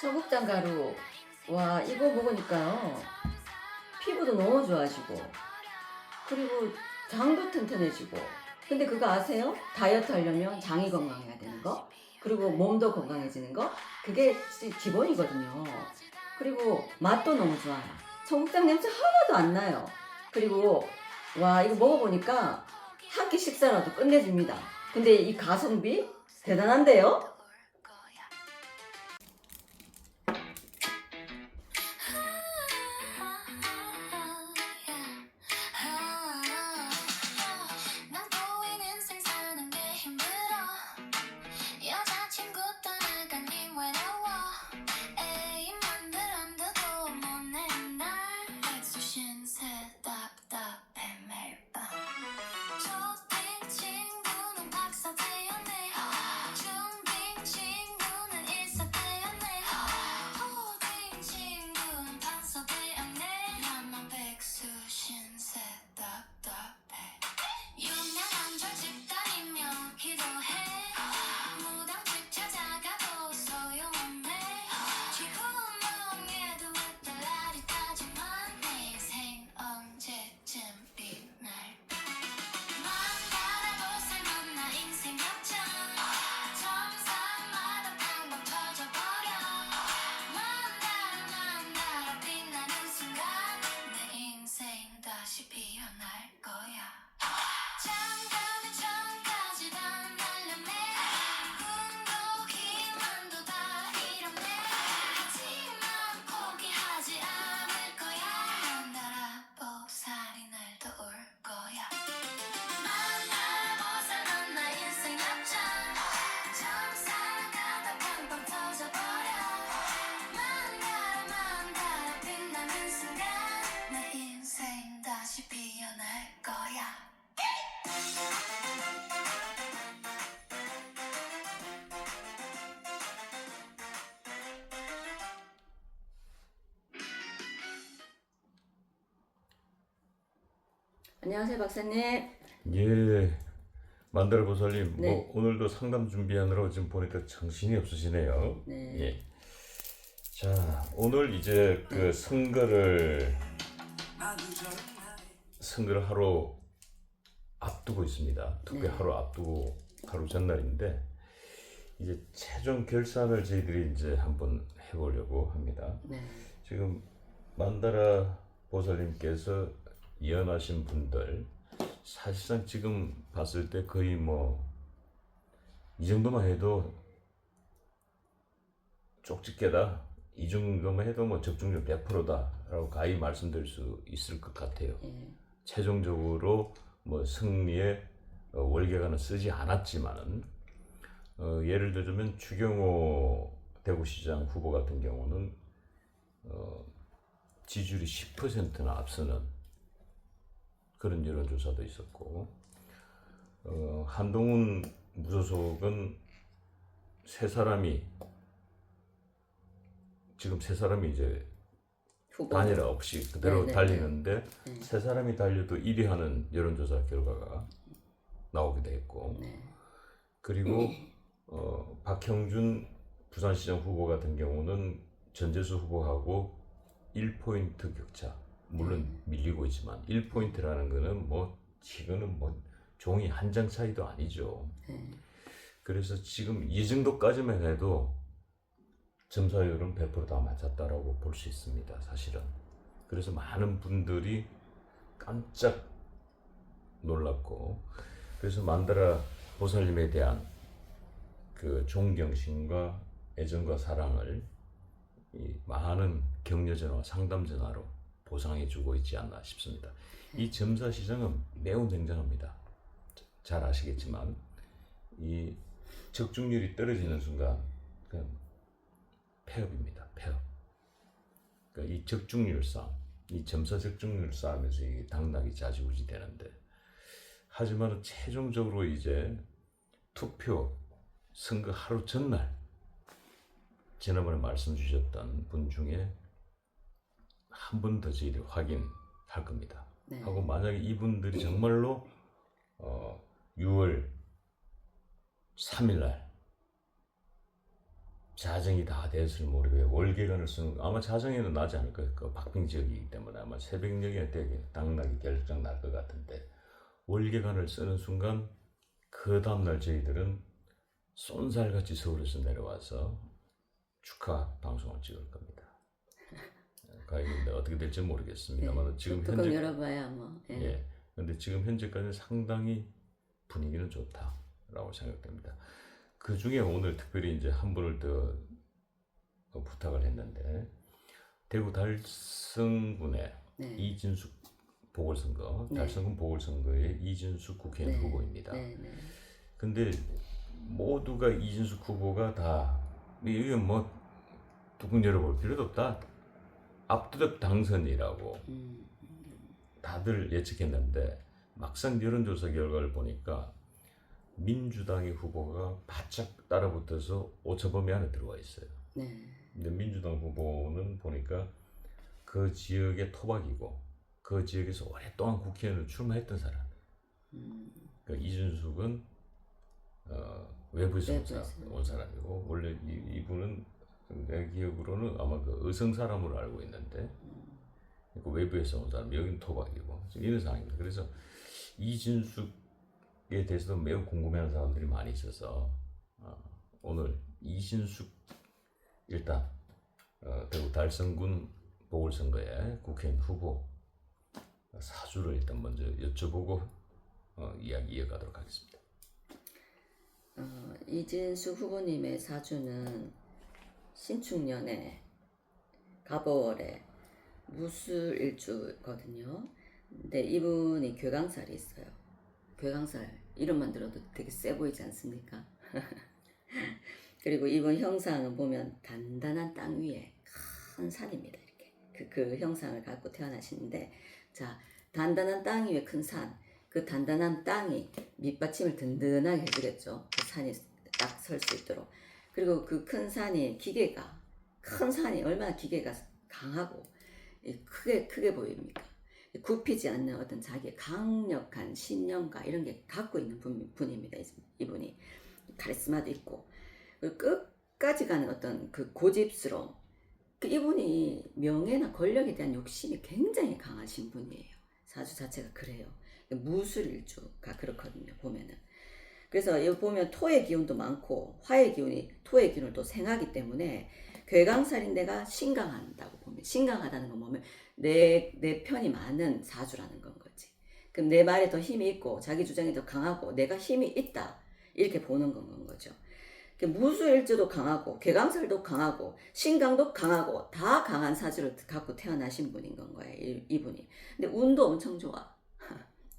청국장 가루. 와, 이거 먹으니까요. 피부도 너무 좋아지고, 그리고 장도 튼튼해지고. 근데 그거 아세요? 다이어트 하려면 장이 건강해야 되는 거, 그리고 몸도 건강해지는 거. 그게 기본이거든요. 그리고 맛도 너무 좋아요. 청국장 냄새 하나도 안 나요. 그리고 와, 이거 먹어보니까 한 끼 식사라도 끝내줍니다. 근데 이 가성비 대단한데요? 난 보이는 세상은 게 힘들어 여자친구 떠나가니 외로워 애인만들 안 두고 못낸 날 백수신세 답답해 매일 밤 초딩 친구는 박사 되었네 중딩 친구는 일사 되었네 호딩 친구는 판사 되었네 나만 백수신세 답답해 유명한 절집 다니며 기도해 무당집 찾아가도 소용없네 지구멍에도 달라리 따지만 내 인생 언제쯤 빛날까 만나라고 살면 나 인생 역전 점사마다 방방 터져버려 만나러 빛나는 순간 내 인생 다시 피어날 거야 장가는 전까지 다 날렸네 꿈도 희망도 다 잃었네 하지만 포기하지 않을 거야 넌 나라보살이 날 도울 거야 만나보살 넌 나 인생 역전 점사가다 팡팡 터져버려 만나러 빛나는 순간 내 인생 다시 피어날 거야 안녕하세요, 박사님. 예, 만다라 보살님, 네. 뭐 오늘도 상담 준비하느라 지금 보니까 정신이 없으시네요. 네. 예. 자, 오늘 이제 그 선거를 하루 앞두고 있습니다. 투표 네. 하루 앞두고 하루 전날인데 이제 최종 결산을 저희들이 이제 한번 해보려고 합니다. 네. 지금 만다라 보살님께서 예언하신 분들 사실상 지금 봤을 때 거의 뭐 이 정도만 해도 쪽집게다, 이 정도만 해도 뭐 적중률 100%다 라고 가히 말씀드릴 수 있을 것 같아요. 최종적으로 뭐 승리에 월계관은 쓰지 않았지만은 예를 들자면 추경호 대구시장 후보 같은 경우는 지지율이 10%나 앞서는 그런 여론조사도 있었고, 한동훈 무소속은 지금 세 사람이 이제 후보. 단일화 없이 그대로 네네네. 달리는데 세 사람이 달려도 1위 하는 여론조사 결과가 나오기도 했고, 그리고 박형준 부산시장 후보 같은 경우는 전재수 후보하고 1포인트 격차, 물론 밀리고 있지만 1포인트라는 거는 뭐 이거는 뭐 종이 한 장 차이도 아니죠. 그래서 지금 이 정도까지만 해도 점사율은 100%다 맞았다라고 볼 수 있습니다, 사실은. 그래서 많은 분들이 깜짝 놀랐고, 그래서 만다라 보살님에 대한 그 존경심과 애정과 사랑을 이 많은 격려전화, 상담전화로 보상해주고 있지 않나 싶습니다. 이 점사시장은 매우 냉정합니다. 잘 아시겠지만 이 적중률이 떨어지는 순간 그냥 폐업입니다. 폐업. 그러니까 이 적중률 싸움, 이 점사 적중률 싸움에서 이 당락이 좌지우지 되는데, 하지만 최종적으로 이제 투표 선거 하루 전날 지난번에 말씀 주셨던 분 중에 한 번 더 저희들이 확인할 겁니다. 하고 만약에 이분들이 정말로 6월 3일 날 자정이 다 됐을 모르게 월계관을 쓰는 아마 자정에는 나지 않을 거예요. 그 박빙 지역이기 때문에 아마 새벽녘에 되게 당락이 결정 날 것 같은데 월계관을 쓰는 순간 그 다음날 저희들은 쏜살같이 서울에서 내려와서 축하 방송을 찍을 겁니다. 가인인데 어떻게 될지 모르겠습니다만 지금 뚜껑 현재 열어봐야 뭐. 예. 예, 근데 지금 현재까지는 상당히 분위기는 좋다라고 생각됩니다. 그 중에 오늘 특별히 이제 한 분을 더 부탁을 했는데 대구 달성군의 네. 이진숙 보궐선거, 네. 달성군 보궐선거의 이진숙 국회의원 네. 후보입니다. 네, 네. 근데 모두가 이진숙 후보가 다 이게 뭐 뚜껑 열어볼 필요도 없다. 압도적 당선이라고 다들 예측했는데 막상 여론조사 결과를 보니까 민주당의 후보가 바짝 따라붙어서 오차범위 안에 들어와 있어요. 네. 근데 민주당 후보는 보니까 그 지역의 토박이고 그 지역에서 오랫동안 국회의원을 출마했던 사람. 그러니까 이준숙은 외부에서 온 사람이고 원래 이분은 내 기억으로는 아마 그 의성 사람으로 알고 있는데 그 외부에서 온 사람, 여기는 토박이고 지금 이런 상황입니다. 그래서 이진숙에 대해서도 매우 궁금해하는 사람들이 많이 있어서 오늘 이진숙 일단 대구 달성군 보궐선거에 국회의원 후보 사주를 일단 먼저 여쭤보고 이야기 이어가도록 하겠습니다. 이진숙 후보님의 사주는 신축년에 갑오월에 무술일주거든요. 근데 이분이 괴강살이 있어요. 괴강살 이름만 들어도 되게 세 보이지 않습니까? 그리고 이분 형상은 보면 단단한 땅 위에 큰 산입니다. 이렇게 그 형상을 갖고 태어나시는데, 자, 단단한 땅 위에 큰 산, 그 단단한 땅이 밑받침을 든든하게 해주겠죠. 그 산이 딱 설 수 있도록. 그리고 그 큰 산이 큰 산이 얼마나 기계가 강하고 크게 보입니까? 굽히지 않는 어떤 자기의 강력한 신념과 이런 게 갖고 있는 분입니다. 이분이 카리스마도 있고 끝까지 가는 어떤 그 고집스러움. 이분이 명예나 권력에 대한 욕심이 굉장히 강하신 분이에요. 사주 자체가 그래요. 무술일주가 그렇거든요. 보면은. 그래서 여기 보면 토의 기운도 많고 화의 기운이 토의 기운을 또 생하기 때문에 괴강살인데가 신강한다고 보면, 신강하다는 건 뭐면 내 편이 많은 사주라는 건 거지. 그럼 내 말에 더 힘이 있고 자기 주장이 더 강하고 내가 힘이 있다 이렇게 보는 건 거죠. 무술일주도 강하고 괴강살도 강하고 신강도 강하고 다 강한 사주를 갖고 태어나신 분인 건 거예요. 이분이. 근데 운도 엄청 좋아.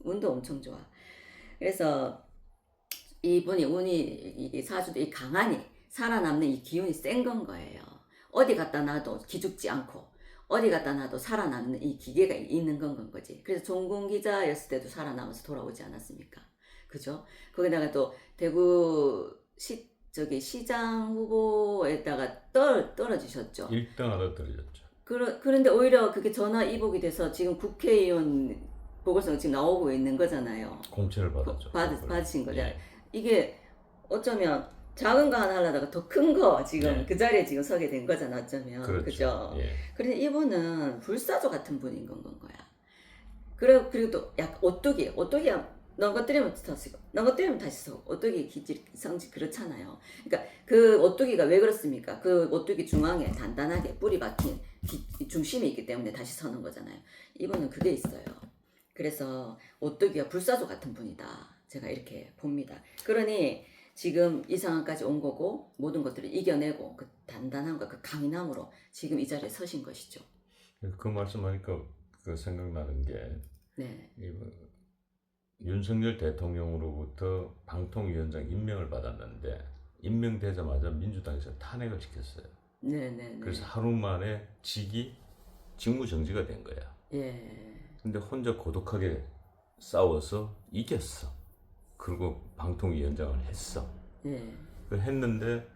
운도 엄청 좋아. 그래서 이분이 이 사주도 이 강하니 살아남는 이 기운이 센 건 거예요. 어디 갖다 놔도 기죽지 않고 어디 갖다 놔도 살아남는 이 기계가 있는 건 거지. 그래서 종군 기자였을 때도 살아남아서 돌아오지 않았습니까? 그죠? 거기다가 또 대구 시장 후보에다가 떨어지셨죠. 1등 하다 떨어졌죠. 그런데 오히려 그게 전화 이복이 돼서 지금 국회의원 보궐선거 지금 나오고 있는 거잖아요. 공천을 받았죠. 받으신 거죠. 예. 이게 어쩌면 작은 거 하나 하려다가 더 큰 거 지금 네. 그 자리에 지금 서게 된 거잖아. 어쩌면. 그렇죠. 그죠? 예. 그런데 이분은 불사조 같은 분인 건 거야. 그리고 또 약간 오뚜기야 넘어뜨리면 다시 서고 넘어뜨리면 다시 서고 오뚜기 기질 성질 그렇잖아요. 그러니까 그 오뚜기가 왜 그렇습니까? 그 오뚜기 중앙에 단단하게 뿌리 박힌 중심이 있기 때문에 다시 서는 거잖아요. 이분은 그게 있어요. 그래서 오뚜기가 불사조 같은 분이다. 제가 이렇게 봅니다. 그러니 지금 이 상황까지 온 거고 모든 것들을 이겨내고 그 단단함과 그 강인함으로 지금 이 자리에 서신 것이죠. 그 말씀하니까 그 생각나는 게 네. 윤석열 대통령으로부터 방통위원장 임명을 받았는데 임명되자마자 민주당에서 탄핵을 시켰어요. 네네. 그래서 하루 만에 직무 정지가 된 거야. 예. 근데 혼자 고독하게 싸워서 이겼어. 그리고 방통위원장을 했어. 예. 그 했는데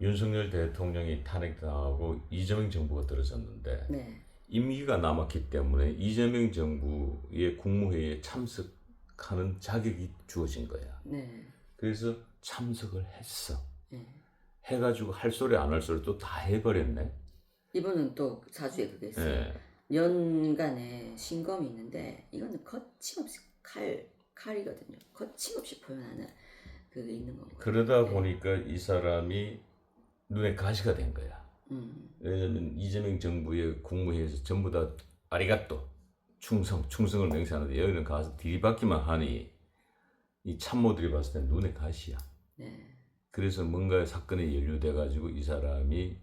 윤석열 대통령이 탄핵당하고 이재명 정부가 들어섰는데 네. 임기가 남았기 때문에 이재명 정부의 국무회의에 참석하는 자격이 주어진 거야. 네. 그래서 참석을 했어. 네. 해가지고 할 소리 안 할 소리 또 다 해버렸네. 이분은 또 사주에 그게 있어요. 예. 연간에 신검이 있는데 이거는 거침없이 칼이거든요. 거침없이 표현하는 그게 있는 거고. 그러다 보니까 이 사람이 눈에 가시가 된 거야. 음. 왜냐면 이재명 정부의 국무회의에서 전부 다 아리가또 충성을 맹세하는데 여기는 가서 들이받기만 하니 이 참모들이 봤을 때 눈에 가시야. 네. 그래서 뭔가 사건에 연루돼 가지고 이 사람이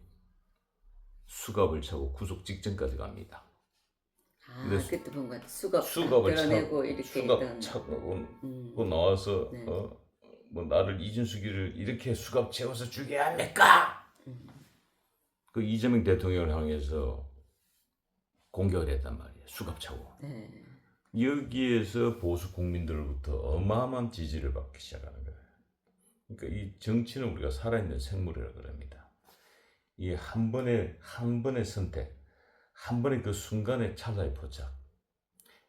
수갑을 차고 구속 직전까지 갑니다. 아, 근데 그때 뭔가 수갑 수갑을 끌어내고 이렇게 수갑 있던. 차고 나와서 네. 뭐 나를 이준석이를 이렇게 수갑 채워서 주게 합니까? 그 이재명 대통령을 향해서 공격을 했단 말이에요. 수갑 차고. 네. 여기에서 보수 국민들로부터 어마어마한 지지를 받기 시작하는 거예요. 그러니까 이 정치는 우리가 살아있는 생물이라고 그럽니다. 이 한 번의 선택, 한 번의 그 순간의 찰나의 포착.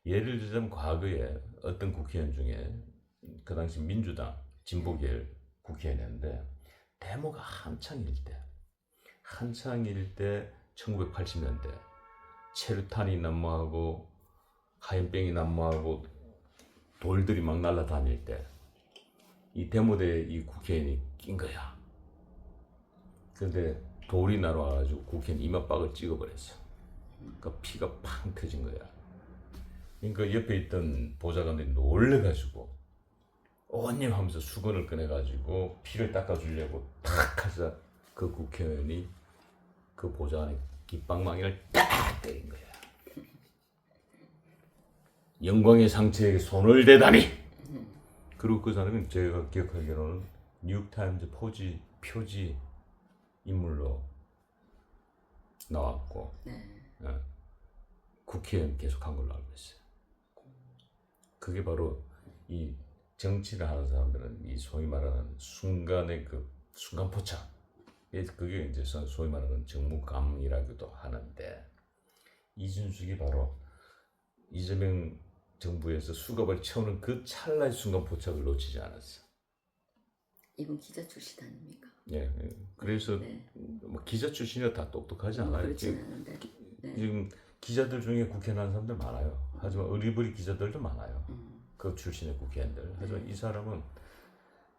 예를 들자면 과거에 어떤 국회의원 중에 그 당시 민주당 진보계열 국회의원인데 데모가 한창일 때 1980년대 체류탄이 난무하고 하얀병이 난무하고 돌들이 막 날아다닐 때 이 데모대에 이 국회의원이 낀 거야. 근데 돌이 날아와가지고 국회의원 이마박을 찍어버렸어. 그러니까 피가 팡 터진 거야. 그러니까 옆에 있던 보좌관들이 놀래가지고 어님 하면서 수건을 꺼내가지고 피를 닦아주려고 탁 하자 그 국회의원이 그 보좌관의 깃방망이를 딱 때린 거야. 영광의 상처에 손을 대다니. 그리고 그 사람은 제가 기억하기로는 뉴욕타임즈 표지 인물로 나왔고 국회의원 계속 한 걸로 알고 있어요. 그게 바로 이 정치를 하는 사람들은 이 소위 말하는 순간의 그 순간 포착, 그게 이제 소위 말하는 정무감이라고도 하는데 이준석이 바로 이재명 정부에서 수갑을 채우는 그 찰나의 순간 포착을 놓치지 않았어. 이분 기자 출신 아닙니까? 예, 그래서 네. 뭐 기자 출신이라 다 똑똑하지 않아요. 그렇지는 않은데. 네. 지금 기자들 중에 국회 나는 사람들 많아요. 하지만 어리버리 기자들도 많아요. 그 출신의 국회의원들. 하지만 이 사람은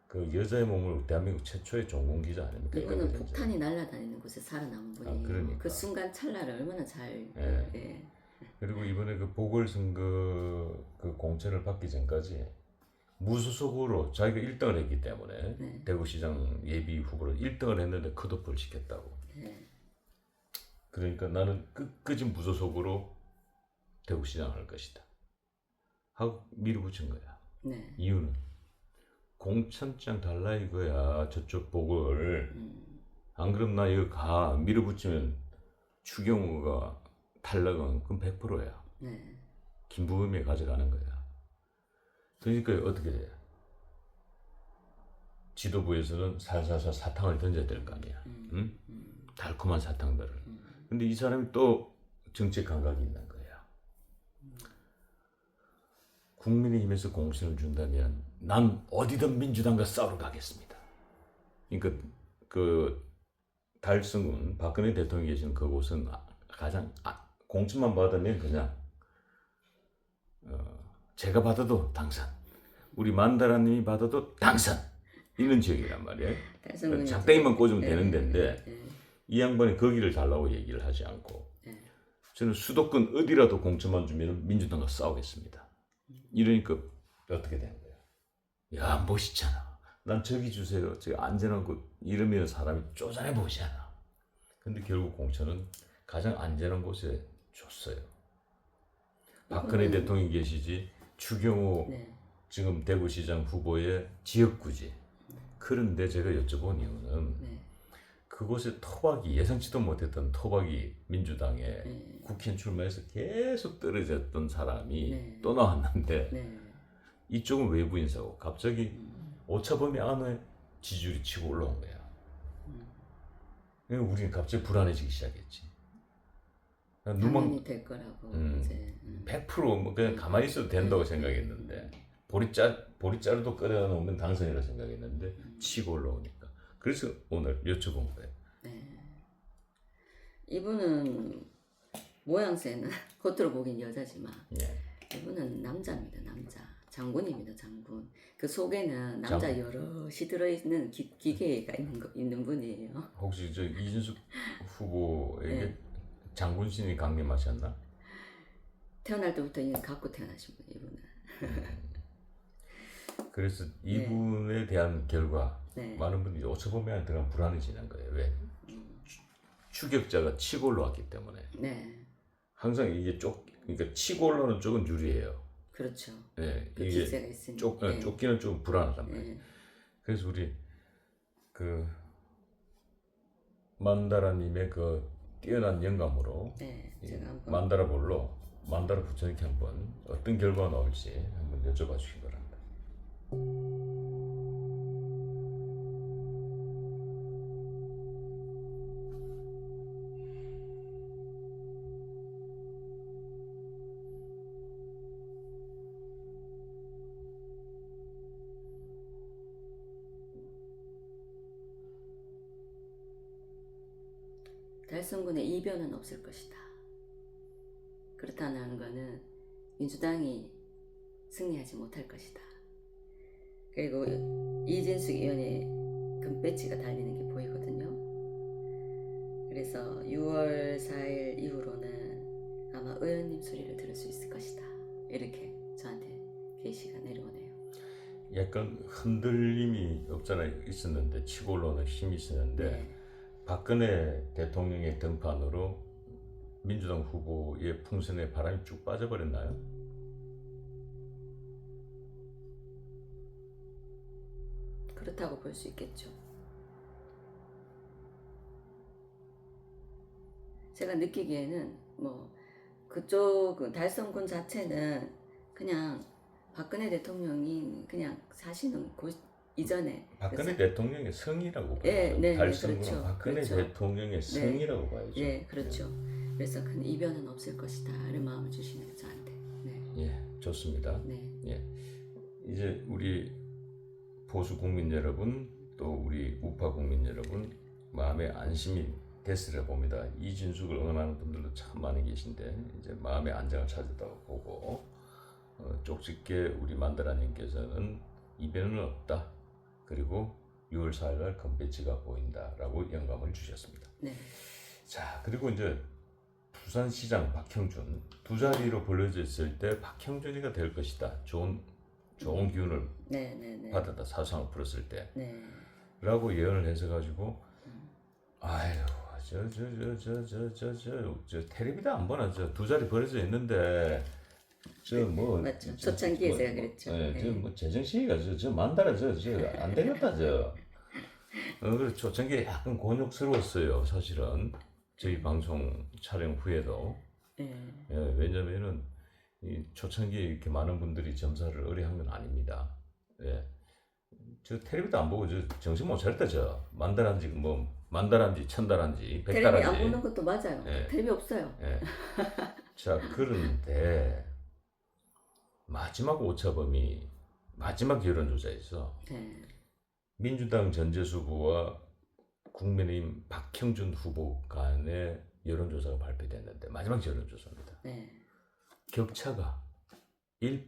그 여자의 몸을 대한민국 최초의 전공 기자 아닙니까? 이분은 폭탄이 날아다니는 곳에 살아남은 분이에요. 그러니까. 그 순간 찰나를 얼마나 잘. 예. 예. 그리고 이번에 그 보궐선거 그 공천을 받기 전까지 무소속으로 자기가 1등을 했기 때문에 네. 대구시장 예비 후보로 1등을 했는데 컷오프를 시켰다고. 네. 그러니까 나는 끝까지 무소속으로 대구시장을 할 것이다 하고 밀어붙인 거야. 네. 이유는 공천장 달라 이거야. 저쪽 보궐. 안 그럼 나 이거 가. 밀어붙이면 추경호가 탈락은 그럼 100%야. 네. 김부겸이 가져가는 거야. 그러니까 어떻게 돼? 지도부에서는 살살살 사탕을 던져야 될 거 아니야. 응? 달콤한 사탕들을. 근데 이 사람이 또 정책 감각이 있는 거야. 국민의힘에서 공천을 준다면 난 어디든 민주당과 싸우러 가겠습니다. 그러니까 그 달성군 박근혜 대통령이 계시는 그곳은 가장 공천만 받으면 그냥 제가 받아도 당선, 우리 만다라님이 받아도 당선 이런 지역이란 말이에요. 장땡이만 꽂으면 되는 데인데 이 양반이 거기를 달라고 얘기를 하지 않고 저는 수도권 어디라도 공천만 주면 민주당과 싸우겠습니다. 이러니까 어떻게 되는 거야? 야 멋있잖아. 난 저기 주세요. 저기 안전한 곳 이러면 사람이 쪼잔해 보이잖아. 근데 결국 공천은 가장 안전한 곳에 줬어요. 박근혜 대통령이 계시지 추경호 지금 대구시장 후보의 지역구지. 그런데 제가 여쭤본 이유는 그곳에 토박이 예상치도 못했던 토박이 민주당에 국회의원 출마해서 계속 떨어졌던 사람이 또 나왔는데 이쪽은 외부 인사고 갑자기 오차범위 안에 지지율이 치고 올라온 거야. 우리는 갑자기 불안해지기 시작했지. 당연히 될 거라고 이제 100% 그냥 가만히 있어도 된다고 생각했는데 보리자루도 끓여놓으면 당선이라고 생각했는데 치고 올라오니까 그래서 오늘 여쭤본 거예요. 네. 이분은 모양새는 겉으로 보긴 여자지만 예. 이분은 남자입니다. 남자. 장군입니다. 장군. 그 속에는 남자 장군. 여럿이 들어있는 기계가 있는 분이에요. 혹시 저 이준석 후보에게 네. 장군신이 강림하셨나? 태어날 때부터 이미 갖고 태어나신 분 이분은. 그래서 이분에 대한 결과 네. 많은 분들이 어처보면 들어가면 불안해지는 거예요. 왜? 추격자가 치고 올라왔기 때문에. 네. 항상 이게 그러니까 치고 올라오는 쪽은 유리해요. 그렇죠. 예, 그 이게 기세가 있으니까. 네. 쫓기는 좀 불안하단 말이에요. 네. 그래서 우리 그 만다라님의 그 뛰어난 영감으로 네. 이 제가 한번 만다라볼로 만다라 붙여넣기 한번 어떤 결과가 나올지 한번 여쭤봐 주시기 바랍니다. 달성군의 이변은 없을 것이다. 그렇다는 거는 민주당이 승리하지 못할 것이다. 그리고 이진숙 의원의 금배지가 달리는 게 보이거든요. 그래서 6월 4일 이후로는 아마 의원님 소리를 들을 수 있을 것이다. 이렇게 저한테 게시가 내려오네요. 약간 흔들림이 없잖아요. 있었는데 치고 올라오는 힘이 있었는데 네. 박근혜 대통령의 등판으로 민주당 후보의 풍선에 바람이 쭉 빠져버렸나요? 그렇다고 볼 수 있겠죠. 제가 느끼기에는 뭐 그쪽 달성군 자체는 그냥 박근혜 대통령이 그냥 사시는 곳 이전에 박근혜 그래서- 대통령의 성이라고 봐요. 예, 네, 달성군은 그렇죠. 박근혜 그렇죠. 대통령의 성이라고 봐야죠. 예, 그렇죠. 그래서 큰 이변은 없을 것이다 이런 마음을 주시네요 저한테. 네, 예, 좋습니다. 네, 예, 이제 우리 보수 국민 여러분 또 우리 우파 국민 여러분 마음에 안심이 됐으려 봅니다. 이진숙을 응원하는 분들도 참 많이 계신데 이제 마음의 안정을 찾았다고 보고 쪽집게 우리 만다라님께서는 이변은 없다. 그리고 6월 4일날 금배지가 보인다라고 영감을 주셨습니다. 네, 자, 그리고 이제 부산시장 박형준 두 자리로 벌려져 있을 때 박형준이가 될 것이다. 좋은 기운을 네, 네, 네, 받았다. 사상을 풀었을 때 네, 라고 예언을 해서가지고 아유 저 텔레비도 안 보나 저 두 자리 벌어져 있는데 저 뭐 맞죠. 초창기에 제가 그랬죠. 예, 네. 저 뭐 재정시기가 저 만다라 저 안 되겠다 저. 그래서 초창기에 약간 곤욕스러웠어요 사실은 저희 방송 촬영 후에도. 네. 예, 왜냐면은 이 초창기에 이렇게 많은 분들이 점사를 의뢰한 건 아닙니다. 예. 저 텔레비도 안 보고 저 정신 못 차렸다 저 만달한지 뭐 만달한지 천달한지 텔레비 안 백달한지. 보는 것도 맞아요. 네. 텔레비 없어요. 예. 자 그런데 마지막 오차범위 마지막 여론조사에서 네, 민주당 전재수 후보와 국민의힘 박형준 후보 간의 여론조사가 발표됐는데 마지막 여론조사입니다. 네, 격차가 1%.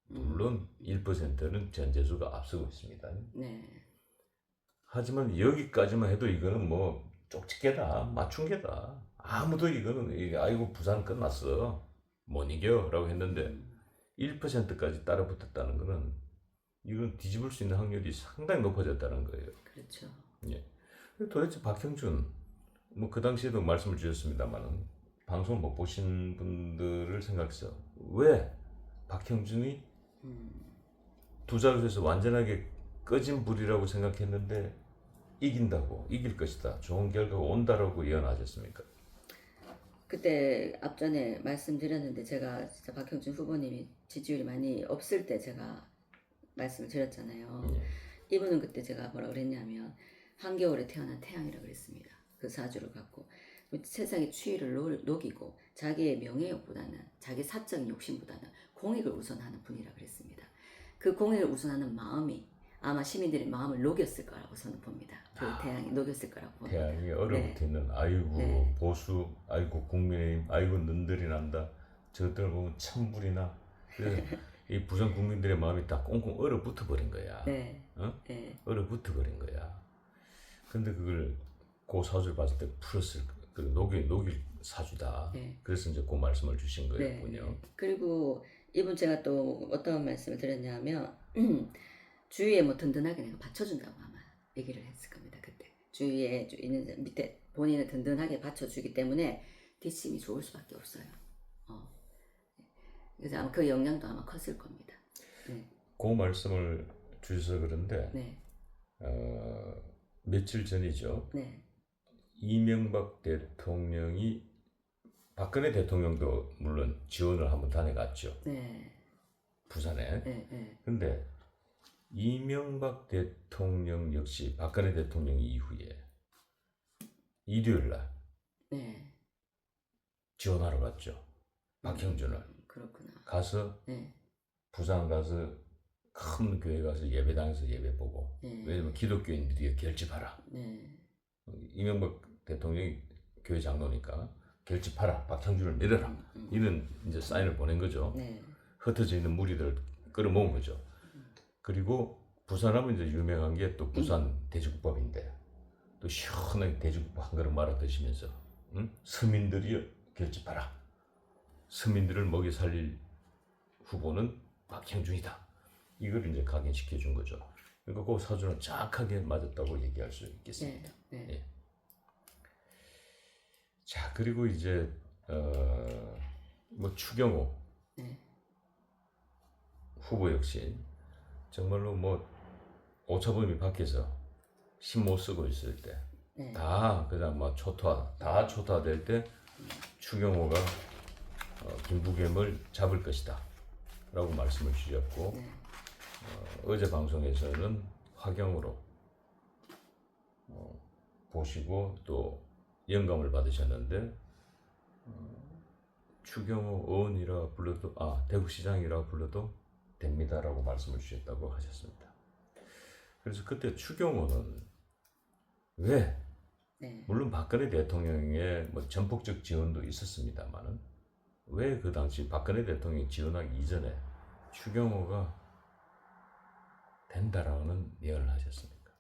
물론 1%는 전재수가 앞서고 있습니다. 네, 하지만 여기까지만 해도 이거는 뭐 쪽집게다, 맞춘게다. 아무도 이거는 아이고 부산 끝났어, 못 이겨라고 했는데 1%까지 따라붙었다는 거는 이건 뒤집을 수 있는 확률이 상당히 높아졌다는 거예요. 그렇죠. 예. 도대체 박형준 뭐 그 당시에도 말씀을 주셨습니다만은 방송 못 보신 분들을 생각해서 왜 박형준이 두 자릿수에서 완전하게 꺼진 불이라고 생각했는데 이긴다고 이길 것이다 좋은 결과가 온다라고 예언하셨습니까? 그때 앞전에 말씀드렸는데 제가 진짜 박형준 후보님이 지지율이 많이 없을 때 제가 말씀을 드렸잖아요. 예. 이분은 그때 제가 뭐라 그랬냐면 한겨울에 태어난 태양이라고 그랬습니다. 그 사주를 갖고 세상의 추위를 녹이고 자기의 명예욕보다는 자기 사적 욕심보다는 공익을 우선하는 분이라 그랬습니다. 그 공익을 우선하는 마음이 아마 시민들의 마음을 녹였을 거라고 저는 봅니다. 그 태양이 녹였을 거라고 봅니다. 태양이 얼어붙어 있는 아이고 네. 보수, 아이고 국민의힘, 아이고 눈들이 난다. 저들 보면 찬불이나. 그래서 이 부산 국민들의 마음이 다 꽁꽁 얼어붙어 버린 거야. 네. 어? 네. 얼어붙어 버린 거야. 근데 그걸 그 사주를 봤을 때 풀었을 그 녹일 사주다. 네. 그래서 이제 그 말씀을 주신 네. 거였군요. 그리고 이분 제가 또 어떤 말씀을 드렸냐면 주위에 뭐 든든하게 내가 받쳐준다고 아마 얘기를 했을 겁니다. 그때 주위에 있는 밑에 본인을 든든하게 받쳐주기 때문에 뒷심이 좋을 수밖에 없어요. 그래서 아마 그 영향도 아마 컸을 겁니다. 네. 그 말씀을 주셔서 그런데 네. 며칠 전이죠. 네. 이명박 대통령이 박근혜 대통령도 물론 지원을 한번 다녀갔죠. 네. 부산에. 네. 네. 근데 이명박 대통령 역시 박근혜 대통령 이후에 일요일 날 네. 지원하러 갔죠. 박형준을. 그렇구나. 가서 네. 부산 가서 큰 교회 가서 예배당에서 예배 보고. 네. 왜냐면 기독교인들이 결집하라. 네. 이명박 대통령이 교회 장로니까 결집하라. 박형준을 내려라. 이런 이제 사인을 보낸 거죠. 네. 흩어져 있는 무리들을 끌어모은 거죠. 그리고 부산하면 이제 유명한 게 또 부산 돼지국밥인데 또 시원하게 돼지국밥 한 그릇 말아 드시면서 서민들이 결집하라. 서민들을 먹여 살릴 후보는 박형준이다. 이걸 이제 각인시켜 준 거죠. 그러니까 그 사주는 정확하게 맞았다고 얘기할 수 있겠습니다. 네. 예. 자, 그리고 이제 뭐 추경호 네. 후보 역시 정말로 뭐 오차범위 밖에서 힘 못 쓰고 있을 때 다 네. 그냥 막 초토화될 때 추경호가 김부겸을 잡을 것이다 라고 말씀을 주셨고 네. 어제 방송에서는 화경으로 보시고 또 영감을 받으셨는데 추경호 의원이라 불러도 대구시장이라 불러도 됩니다라고 말씀을 주셨다고 하셨습니다. 그래서 그때 추경호는 왜 네. 물론 박근혜 대통령의 뭐 전폭적 지원도 있었습니다만은 왜 그 당시 박근혜 대통령이 지원하기 이전에 추경호가 된다라는 예언을 하셨습니까?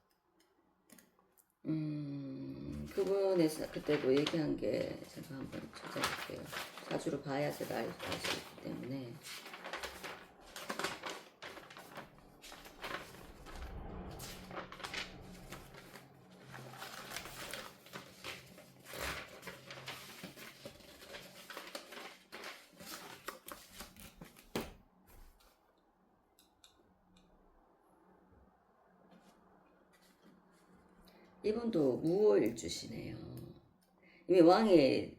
그분에서 그때도 얘기한 게 제가 한번 찾아볼게요. 사주로 봐야 제가 알 수 있기 때문에. 이분도 무오일주시네요. 이미 왕의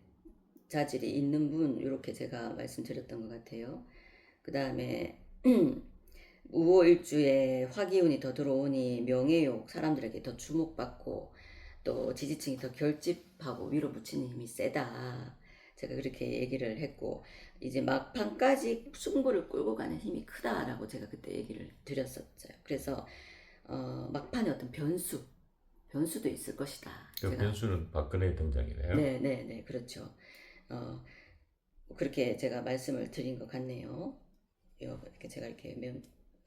자질이 있는 분 이렇게 제가 말씀드렸던 것 같아요. 그 다음에 무오일주에 화기운이 더 들어오니 명예욕 사람들에게 더 주목받고 또 지지층이 더 결집하고 밀어붙이는 힘이 세다. 제가 그렇게 얘기를 했고 이제 막판까지 승부를 끌고 가는 힘이 크다라고 제가 그때 얘기를 드렸었죠. 그래서 막판에 어떤 변수도 있을 것이다. 그 변수는 박근혜의 등장이네요. 네, 그렇죠. 그렇게 제가 말씀을 드린 것 같네요. 이렇게 제가 이렇게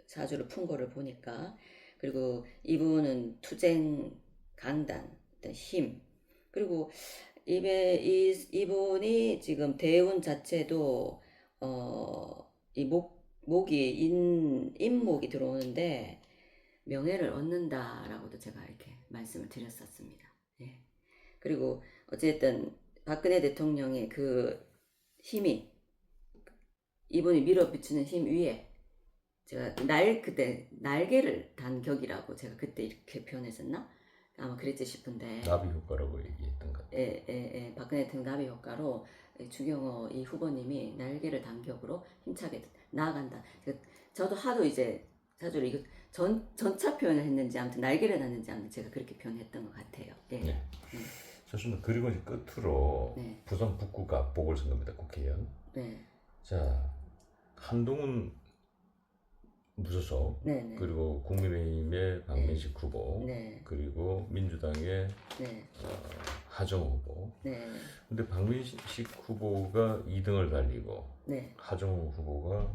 사주를 푼 거를 보니까 그리고 이분은 투쟁, 강단, 어떤 힘 그리고 이분이 지금 대운 자체도 이 목이 인목이 들어오는데 명예를 얻는다라고도 제가 이렇게 말씀을 드렸었습니다. 예. 그리고 어쨌든 박근혜 대통령의 그 힘이 이분이 밀어붙이는 힘 위에 제가 그때 날개를 단 격이라고 제가 그때 이렇게 표현했었나? 아마 그랬지 싶은데 나비 효과라고 얘기했던 것 같아요. 예. 박근혜 대통령 나비 효과로 추경호 이 후보님이 날개를 단 격으로 힘차게 나아간다. 저도 하도 이제 사주를 이거 전차 표현을 했는지 아무튼 날개를 놨는지 아무튼 제가 그렇게 표현했던 것 같아요. 예. 네. 좋습니다. 그리고 이제 끝으로 네. 부산 북구가 보궐선거입니다. 국회의원. 네. 자, 한동훈 무소속, 네네. 그리고 국민의힘의 박민식 후보, 네. 그리고 민주당의 네. 하정 후보. 네. 근데 박민식 후보가 2등을 달리고 네. 하정 후보가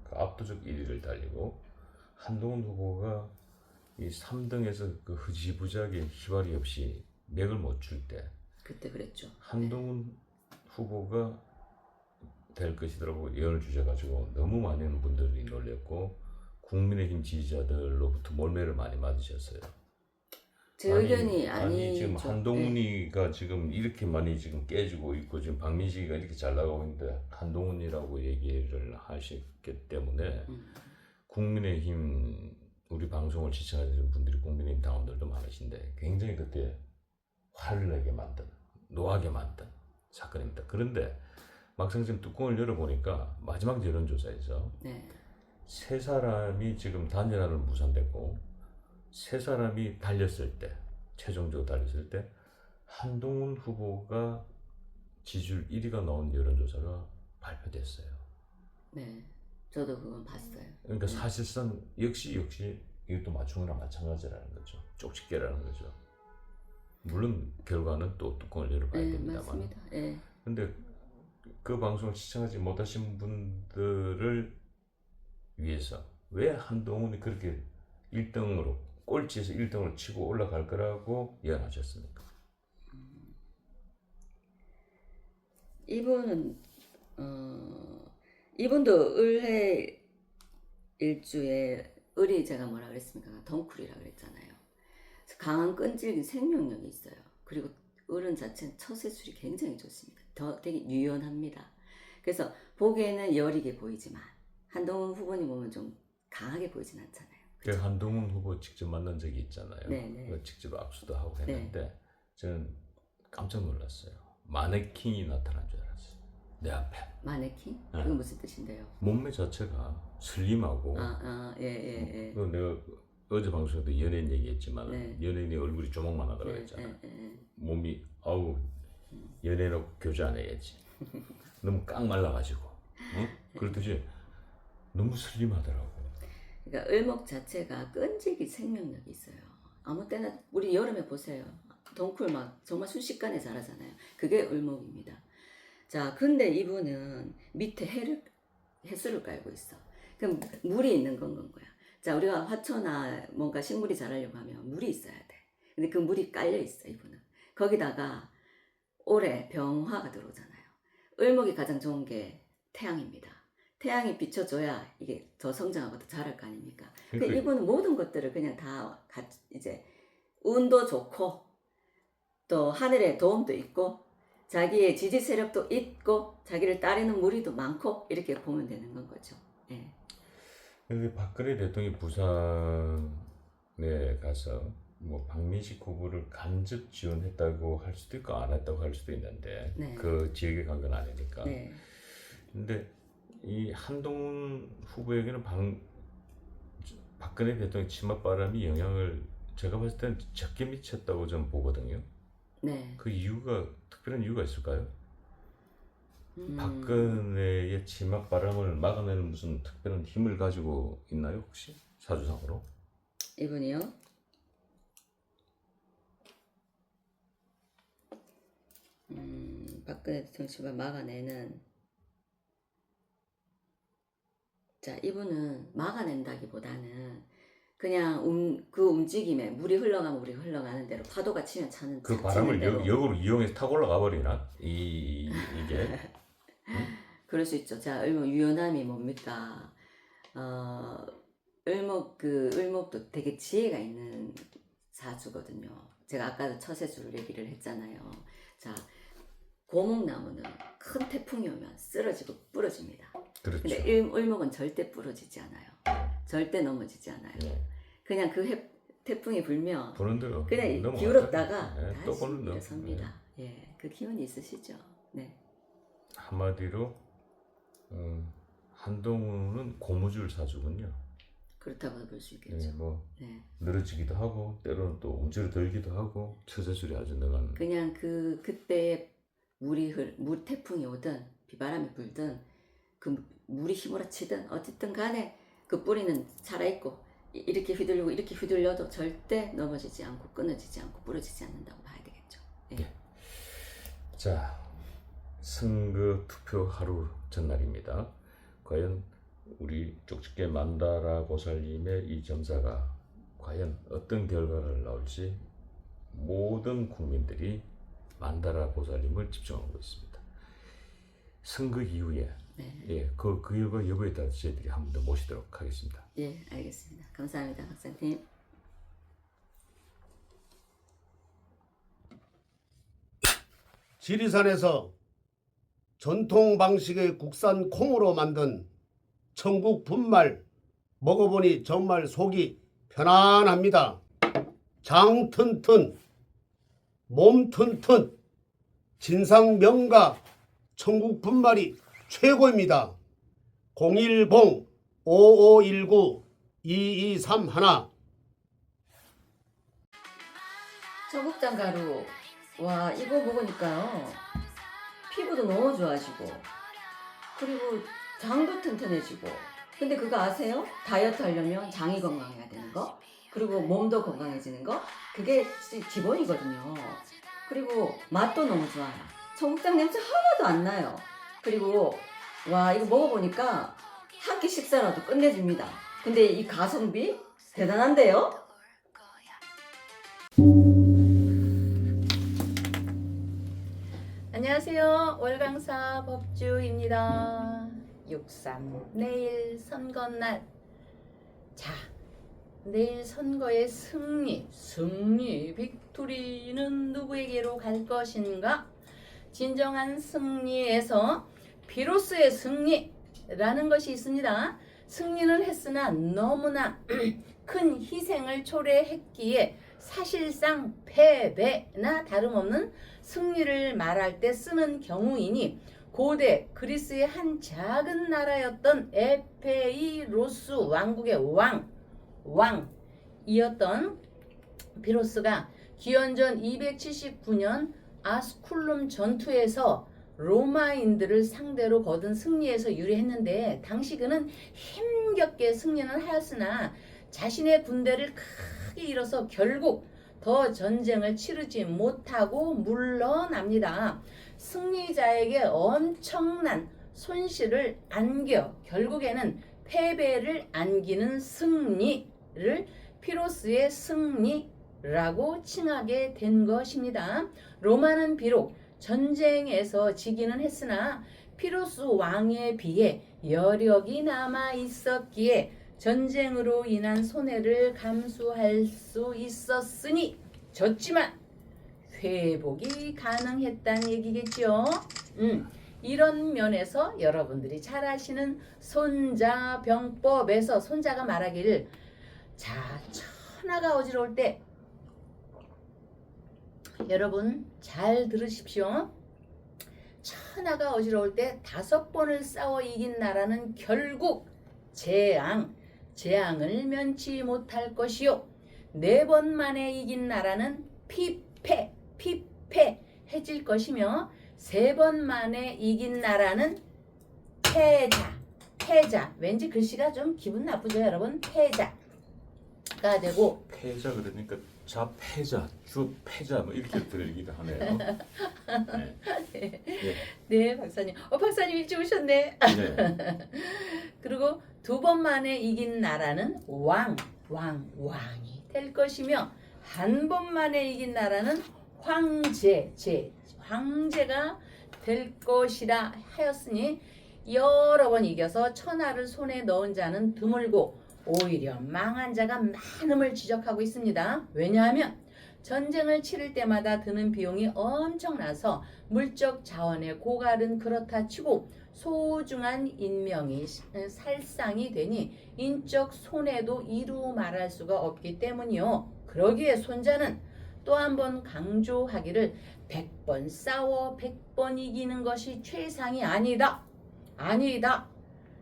그 압도적 1위를 달리고 한동훈 후보가 이 3등에서 그 흐지부지하게 휘발이 없이 맥을 못 줄 때 그때 그랬죠. 한동훈 후보가 될 것이더라고 예언을 주셔가지고 너무 많은 분들이 놀랬고 국민의힘 지지자들로부터 몰매를 많이 맞으셨어요. 제 의견이 아니 지금 아니죠. 한동훈이가 지금 이렇게 많이 지금 깨지고 있고 지금 박민식이가 이렇게 잘 나가고 있는데 한동훈이라고 얘기를 하셨기 때문에 국민의힘 우리 방송을 시청하시는 분들이 국민의힘 당원들도 많으신데 굉장히 그때 화를 내게 만든 노하게 만든 사건입니다. 그런데 막상 지금 뚜껑을 열어보니까 마지막 여론조사에서 네. 세 사람이 지금 단일화를 무산됐고 세 사람이 달렸을 때 최종적으로 달렸을 때 한동훈 후보가 지지율 1위가 나온 여론조사가 발표됐어요. 네. 저도 그건 봤어요. 그러니까 사실상 역시 이것도 맞춤이랑 마찬가지라는 거죠. 쪽집게라는 거죠. 물론 결과는 또 뚜껑을 열어봐야 네, 됩니다만. 맞습니다. 네. 근데 그 방송을 시청하지 못하신 분들을 위해서 왜 한동훈이 그렇게 1등으로 꼴찌에서 1등으로 치고 올라갈 거라고 예언하셨습니까? 이분은 이분도 을해 일주에 을이 제가 뭐라 그랬습니까? 덩쿨이라 그랬잖아요. 그래서 강한 끈질긴 생명력이 있어요. 그리고 을은 자체는 처세술이 굉장히 좋습니다. 되게 유연합니다. 그래서 보기에는 여리게 보이지만 한동훈 후보님 보면 좀 강하게 보이진 않잖아요. 그 한동훈 후보 직접 만난 적이 있잖아요. 네네. 직접 악수도 하고 했는데 저는 깜짝 놀랐어요. 마네킹이 나타난 줄 알았어요. 내 앞에. 마네킹? 네. 그게 무슨 뜻인데요? 몸매 자체가 슬림하고 예. 그 내가 어제 방송에도 연예인 얘기했지만 네. 연예인의 얼굴이 조목만하다고 했잖아. 예. 몸이 아우 연예인하고 교제 안 해야지. 너무 깡 말라가지고 그렇듯이 너무 슬림하더라고. 그러니까 을목 자체가 끈질긴 생명력이 있어요. 아무 때나 우리 여름에 보세요. 덩쿨 막 정말 순식간에 자라잖아요. 그게 을목입니다. 자, 근데 이분은 밑에 해수를 깔고 있어. 그럼 물이 있는 건 거야. 자, 우리가 화초나 뭔가 식물이 자라려고 하면 물이 있어야 돼. 근데 그 물이 깔려 있어, 이분은. 거기다가 올해 병화가 들어오잖아요. 을목이 가장 좋은 게 태양입니다. 태양이 비춰줘야 이게 더 성장하고 더 자랄 거 아닙니까? 그러니까 이분은 모든 것들을 그냥 다 이제 운도 좋고 또 하늘의 도움도 있고 자기의 지지 세력도 있고 자기를 따르는 무리도 많고 이렇게 보면 되는 건 거죠. 예. 근데 박근혜 대통령이 부산에 가서 뭐 박민식 후보를 간접 지원했다고 할 수도 있고 안 했다고 할 수도 있는데 네. 그 지역에 간 건 아니니까. 네. 근데 이 한동훈 후보에게는 박근혜 대통령 치맛바람이 영향을 제가 봤을 때는 적게 미쳤다고 저는 보거든요. 네. 그 이유가 특별한 이유가 있을까요? 박근혜의 치맛바람을 막아내는 무슨 특별한 힘을 가지고 있나요 혹시 사주상으로? 이분이요? 박근혜 대통령 출마 막아내는 자 이분은 막아낸다기보다는 그냥 그 움직임에 물이 흘러가면 우리 흘러가는 대로 파도가 치면 차는 그 치는 바람을 대로. 역으로 이용해서 타고 올라가 버리나? 이게 그럴 수 있죠. 자, 을목 유연함이 뭡니까? 을목도 되게 지혜가 있는 사주거든요. 제가 아까도 처세술 얘기를 했잖아요. 자, 고목나무는 큰 태풍이 오면 쓰러지고 부러집니다. 그렇죠. 근데 을목은 절대 부러지지 않아요. 절대 넘어지지 않아요. 네. 그냥 그 태풍이 불면 보는 대로 그냥 넘어갔다. 기울었다가 네, 또 다시 보는 대로. 일어섭니다. 예, 그 기운이 있으시죠. 네. 한마디로 한동훈은 고무줄 사주군요. 그렇다고 볼 수 있겠죠. 네, 뭐 네. 늘어지기도 하고 때로는 또 움츠러들기도 하고 처세술이 아주 능한. 그냥 그때의 물 태풍이 오든 비바람이 불든 그 물이 휘몰아치든 어쨌든 간에 그 뿌리는 살아있고 이렇게 휘둘리고 이렇게 휘둘려도 절대 넘어지지 않고 끊어지지 않고 부러지지 않는다고 봐야 되겠죠. 예. 자, 선거 투표 하루 전날입니다. 과연 우리 쪽집게 만다라 보살님의 이 점사가 과연 어떤 결과를 나올지 모든 국민들이 만다라 보살님을 집중하고 있습니다. 선거 이후에 예, 그 결과 여부에 따라서 저희들이 한 번 더 모시도록 하겠습니다. 예, 알겠습니다. 감사합니다, 박사님. 지리산에서 전통 방식의 국산 콩으로 만든 천국 분말 먹어보니 정말 속이 편안합니다. 장 튼튼, 몸 튼튼, 진상 명가 천국 분말이 최고입니다. 010-5519-2231 청국장 가루, 와 이거 먹으니까요 피부도 너무 좋아지고 그리고 장도 튼튼해지고. 근데 그거 아세요? 다이어트 하려면 장이 건강해야 되는 거, 그리고 몸도 건강해지는 거, 그게 기본이거든요. 그리고 맛도 너무 좋아요. 청국장 냄새 하나도 안 나요. 그리고 와 이거 먹어보니까 한 끼 식사라도 끝내줍니다. 근데 이 가성비 대단한데요? 안녕하세요. 월강사 법주입니다. 6.3 내일 선거날. 자, 내일 선거의 승리 빅토리는 누구에게로 갈 것인가? 진정한 승리에서 비로소의 승리라는 것이 있습니다. 승리는 했으나 너무나 큰 희생을 초래했기에 사실상 패배나 다름없는 승리를 말할 때 쓰는 경우이니 고대 그리스의 한 작은 나라였던 에페이로스 왕국의 왕이었던 비로스가 기원전 279년 아스쿨룸 전투에서 로마인들을 상대로 거둔 승리에서 유리했는데 당시 그는 힘겹게 승리는 하였으나 자신의 군대를 크게 잃어서 결국 더 전쟁을 치르지 못하고 물러납니다. 승리자에게 엄청난 손실을 안겨 결국에는 패배를 안기는 승리를 피로스의 승리라고 칭하게 된 것입니다. 로마는 비록 전쟁에서 지기는 했으나 피로스 왕에 비해 여력이 남아 있었기에 전쟁으로 인한 손해를 감수할 수 있었으니 졌지만 회복이 가능했다는 얘기겠죠. 이런 면에서 여러분들이 잘 아시는 손자병법에서 손자가 말하기를, 자, 천하가 어지러울 때 여러분 잘 들으십시오. 천하가 어지러울 때 5번을 싸워 이긴 나라는 결국 재앙을 면치 못할 것이요 4번 만에 이긴 나라는 피폐해질 것이며 3번 만에 이긴 나라는 패자. 왠지 글씨가 좀 기분 나쁘죠 여러분? 패자가 되고. 패자 그러니까 좌패자, 주패자 뭐 이렇게 들리기도 하네요. 네, 박사님. 박사님 일찍 오셨네. 네. 그리고 2번 만에 이긴 나라는 왕이 될 것이며 1번 만에 이긴 나라는 황제가 될 것이라 하였으니 여러 번 이겨서 천하를 손에 넣은 자는 드물고 오히려 망한 자가 많음을 지적하고 있습니다. 왜냐하면 전쟁을 치를 때마다 드는 비용이 엄청나서 물적 자원의 고갈은 그렇다 치고 소중한 인명이 살상이 되니 인적 손해도 이루 말할 수가 없기 때문이요. 그러기에 손자는 또 한 번 강조하기를 100번 싸워 100번 이기는 것이 최상이 아니다.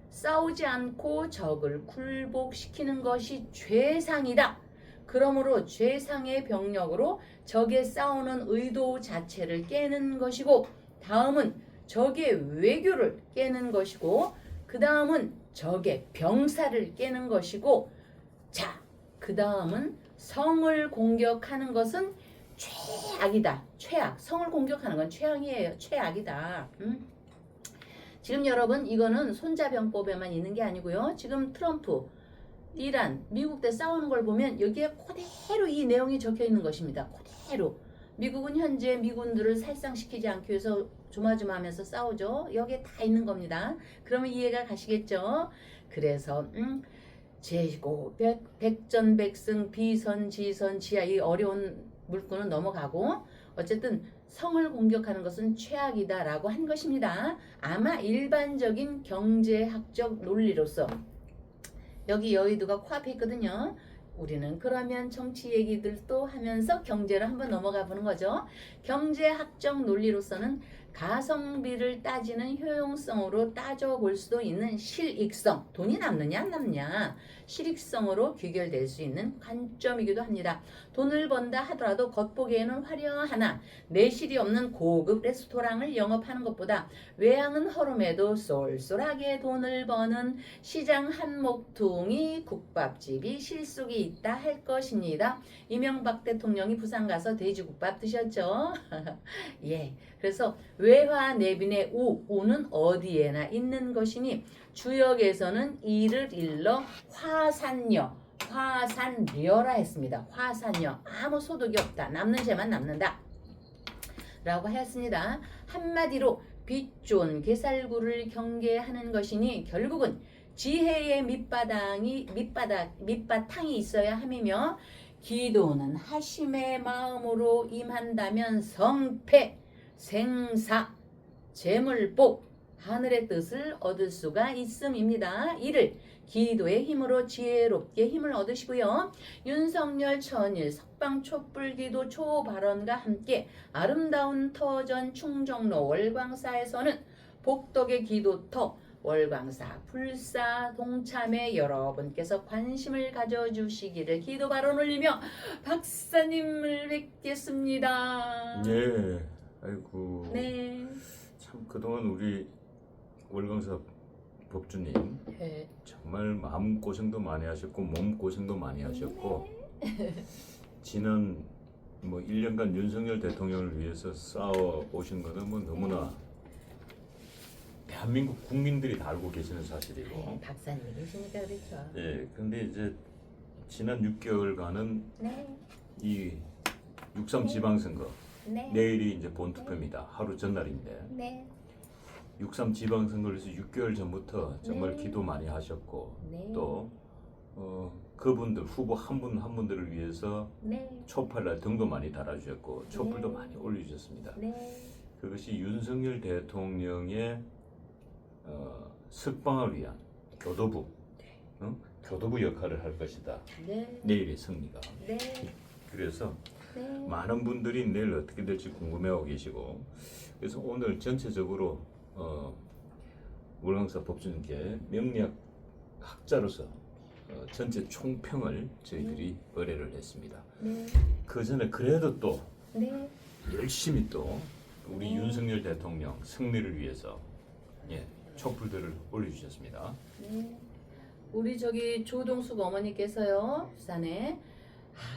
싸우지 않고 적을 굴복시키는 것이 최상이다. 그러므로 최상의 병력으로 적의 싸우는 의도 자체를 깨는 것이고, 다음은 적의 외교를 깨는 것이고, 그 다음은 적의 병사를 깨는 것이고, 자, 그 다음은 성을 공격하는 것은 최악이다. 최악. 성을 공격하는 건 최악이에요. 최악이다. 지금 여러분 이거는 손자병법에만 있는 게 아니고요. 지금 트럼프, 이란, 미국 대 싸우는 걸 보면 여기에 그대로 이 내용이 적혀 있는 것입니다. 그대로. 미국은 현재 미군들을 살상시키지 않기 위해서 조마조마하면서 싸우죠. 여기에 다 있는 겁니다. 그러면 이해가 가시겠죠? 그래서 제고 백전백승 비선지선지하 이 어려운 물구는 넘어가고 어쨌든 성을 공격하는 것은 최악이다라고 한 것입니다. 아마 일반적인 경제학적 논리로서 여기 여의도가 코앞에 있거든요. 우리는 그러면 정치 얘기들도 하면서 경제로 한번 넘어가 보는 거죠. 경제학적 논리로서는 가성비를 따지는 효용성으로 따져볼 수도 있는 실익성, 돈이 남느냐 안 남느냐, 실익성으로 귀결될 수 있는 관점이기도 합니다. 돈을 번다 하더라도 겉보기에는 화려하나 내실이 없는 고급 레스토랑을 영업하는 것보다 외양은 허름해도 쏠쏠하게 돈을 버는 시장 한 목퉁이 국밥집이 실속이 있다 할 것입니다. 이명박 대통령이 부산 가서 돼지국밥 드셨죠? 예, 그래서 외화 내빈의 우는 어디에나 있는 것이니 주역에서는 이를 일러 화산녀라 했습니다. 화산녀, 아무 소득이 없다. 남는 죄만 남는다 라고 하였습니다. 한마디로 빛 좋은 게살구를 경계하는 것이니 결국은 지혜의 밑바탕이 있어야 함이며, 기도는 하심의 마음으로 임한다면 성패, 생사, 재물복, 하늘의 뜻을 얻을 수가 있음입니다. 이를 기도의 힘으로 지혜롭게 힘을 얻으시고요. 윤석열 천일 석방 촛불기도 초발언과 함께 아름다운 터전 충정로 월광사에서는 복덕의 기도터 월광사 불사 동참에 여러분께서 관심을 가져주시기를 기도 발언 올리며 박사님을 뵙겠습니다. 네, 아이고. 네. 참 그동안 우리 월광사 법주님 네. 정말 마음 고생도 많이 하셨고 몸 고생도 많이 하셨고 지난 1년간 윤석열 대통령을 위해서 싸워 오신 거는 너무나 대한민국 국민들이 다 알고 계시는 사실이고. 박사님이 계시니까 그렇죠. 예, 근데 이제 지난 6개월간은 네. 이 6.3 지방선거 네. 내일이 이제 본투표입니다. 하루 전날인데 네. 6.3 지방선거를 해서 6개월 전부터 정말 네. 기도 많이 하셨고 네. 또 그분들 후보 한 분들을 위해서 네. 촛불날 등도 많이 달아주셨고 촛불도 네. 많이 올려주셨습니다. 네. 그것이 윤석열 대통령의 석방을 위한 교도부, 교도부 역할을 할 것이다. 네. 내일의 승리가. 네. 그래서 네. 많은 분들이 내일 어떻게 될지 궁금해하고 계시고, 그래서 오늘 전체적으로 월광사 법주님께 명리학 학자로서 전체 총평을 저희들이 의뢰를 했습니다. 네. 그 전에 그래도 또 네. 열심히 또 우리 윤석열 대통령 승리를 위해서 촛불들을 올려주셨습니다. 네. 우리 저기 조동숙 어머니께서요, 부산에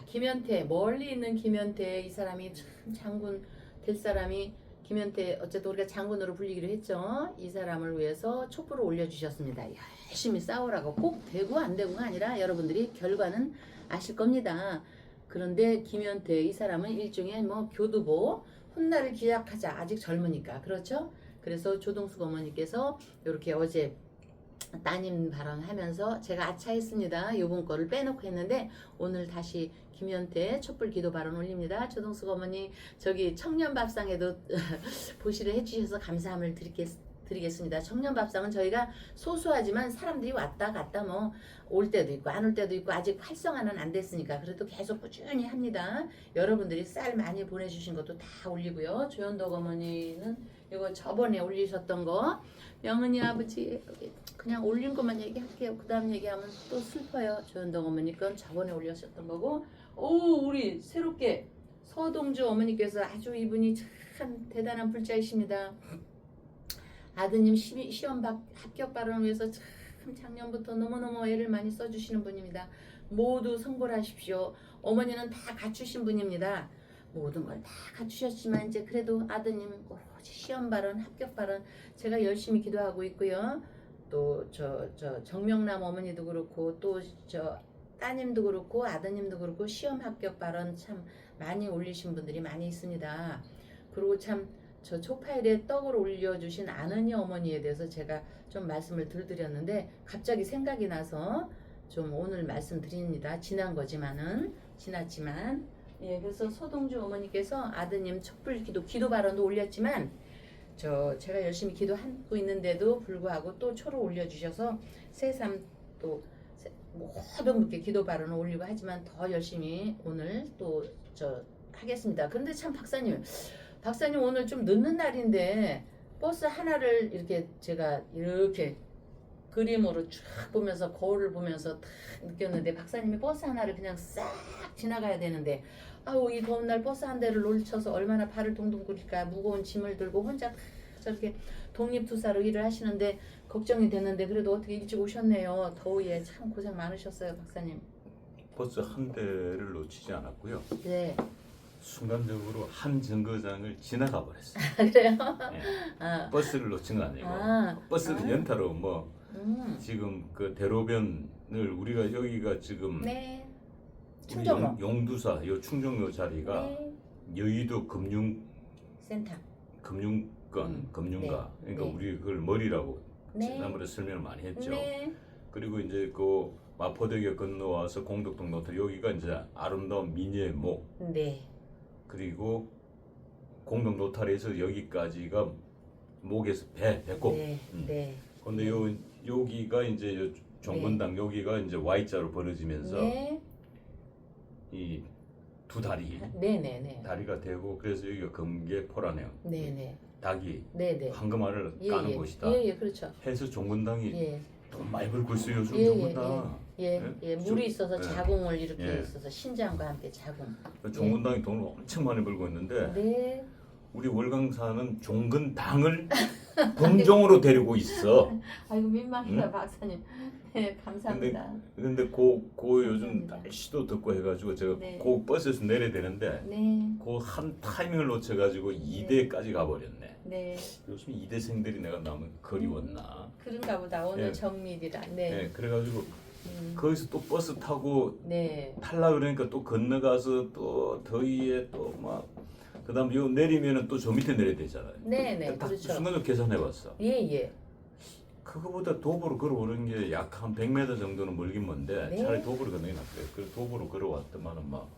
김현태, 멀리 있는 김현태, 이 사람이 참 장군 될 사람이 김현태, 어쨌든 우리가 장군으로 불리기로 했죠. 이 사람을 위해서 촛불을 올려주셨습니다. 열심히 싸우라고. 꼭 되고 안 되고가 아니라 여러분들이 결과는 아실 겁니다. 그런데 김현태 이 사람은 일종의 교두보, 훗날을 기약하자. 아직 젊으니까. 그렇죠? 그래서 조동숙 어머니께서 이렇게 어제 따님 발언하면서 제가 아차했습니다. 요번 거를 빼놓고 했는데 오늘 다시 김현태 촛불 기도 발언 올립니다. 조동숙 어머니 저기 청년밥상에도 보시를 해주셔서 감사함을 드리겠습니다. 청년밥상은 저희가 소소하지만 사람들이 왔다 갔다 올 때도 있고 안 올 때도 있고 아직 활성화는 안 됐으니까 그래도 계속 꾸준히 합니다. 여러분들이 쌀 많이 보내주신 것도 다 올리고요. 조현덕 어머니는 이거 저번에 올리셨던 거, 명은이 아버지 그냥 올린 것만 얘기할게요. 그 다음 얘기하면 또 슬퍼요. 조현덕 어머니 건 저번에 올리셨던 거고, 우리 새롭게 서동주 어머니께서 아주 이분이 참 대단한 불자이십니다. 아드님 시험 합격 발언을 위해서 참 작년부터 너무너무 애를 많이 써주시는 분입니다. 모두 성불하십시오. 어머니는 다 갖추신 분입니다. 모든 걸 다 갖추셨지만 이제 그래도 아드님 오로지 시험 발원, 합격 발원 제가 열심히 기도하고 있고요. 또 저 정명남 어머니도 그렇고 또 저 따님도 그렇고 아드님도 그렇고 시험 합격 발언 참 많이 올리신 분들이 많이 있습니다. 그리고 참 저 초파일에 떡을 올려주신 아는이 어머니에 대해서 제가 좀 말씀을 드렸는데 갑자기 생각이 나서 좀 오늘 말씀드립니다. 지난 거지만은 지났지만 예, 그래서 소동주 어머니께서 아드님 촛불 기도 발언도 올렸지만 제가 열심히 기도하고 있는데도 불구하고 또 초를 올려주셔서 새삼 또 모든 분께 기도 발언을 올리고 하지만 더 열심히 오늘 또 하겠습니다. 그런데 참 박사님 오늘 좀 늦는 날인데 버스 하나를 이렇게 제가 이렇게 그림으로 쫙 보면서 거울을 보면서 딱 느꼈는데 박사님이 버스 하나를 그냥 싹 지나가야 되는데 아우 이 더운 날 버스 한 대를 놓쳐서 얼마나 발을 동동 구릴까 무거운 짐을 들고 혼자 저렇게 독립투사로 일을 하시는데 걱정이 됐는데 그래도 어떻게 일찍 오셨네요. 더위에 참 고생 많으셨어요 박사님. 버스 한 대를 놓치지 않았고요. 네. 순간적으로 한 정거장을 지나가 버렸어요. 그래요? 예. 아, 버스를 놓친 거 아니고 버스를 연타로 뭐 지금 그 대로변을 우리가 여기가 지금 네. 우리 충정로. 용두사 요 충정로 자리가 네. 여의도 금융권 센터. 금융가 네. 그러니까 네. 우리 그걸 머리라고 네. 지난번에 설명을 많이 했죠. 네. 그리고 이제 그 마포대교 건너와서 공덕동 노트 여기가 이제 아름다운 미녀의 목 네. 그리고 공덕 노타리에서 여기까지가 목에서 배꼽. 네. 네. 근데 여기가 이제 요 정문당 여기가 이제 Y자로 벌어지면서 네. 이 두 다리 네네네. 다리가 되고 그래서 여기가 금계포라네요. 네네. 닭이 네네. 황금알을 예, 까는 예. 곳이다. 예, 예, 그렇죠. 해서 정문당이 예, 돈 많이 벌고 있어요. 요즘 예, 정문당. 예, 예? 예, 물이 있어서 예. 자궁을 이렇게 예. 있어서 신장과 함께 자궁. 정문당이 돈을 엄청 많이 벌고 있는데 네. 우리 월강사는 종근당을 공종으로 데리고 있어. 아이고 민망해요 응? 박사님. 네, 감사합니다. 근데 그 요즘 감사합니다. 날씨도 덥고 해가지고 제가 네. 그 버스에서 내려야 되는데 네, 그 한 타이밍을 놓쳐가지고 2대까지 가버렸네. 네. 요즘 2대생들이 내가 너무 그리웠나. 그런가 보다. 오늘 예. 정밀이라. 네. 네. 그래가지고 음, 거기서 또 버스 타고 네. 탈라 그러니까 또 건너가서 또 더위에 또 막 그다음 요 내리면은 또 저 밑에 내려야 되잖아요. 네, 네. 딱 그렇죠. 순간적으로 계산해봤어. 예, 예. 그거보다 도보로 걸어오는 게 약 한 100m 정도는 멀긴 먼데 네. 차라리 도보로 걷는 게 낫고요. 그래서 도보로 걸어왔더만은 막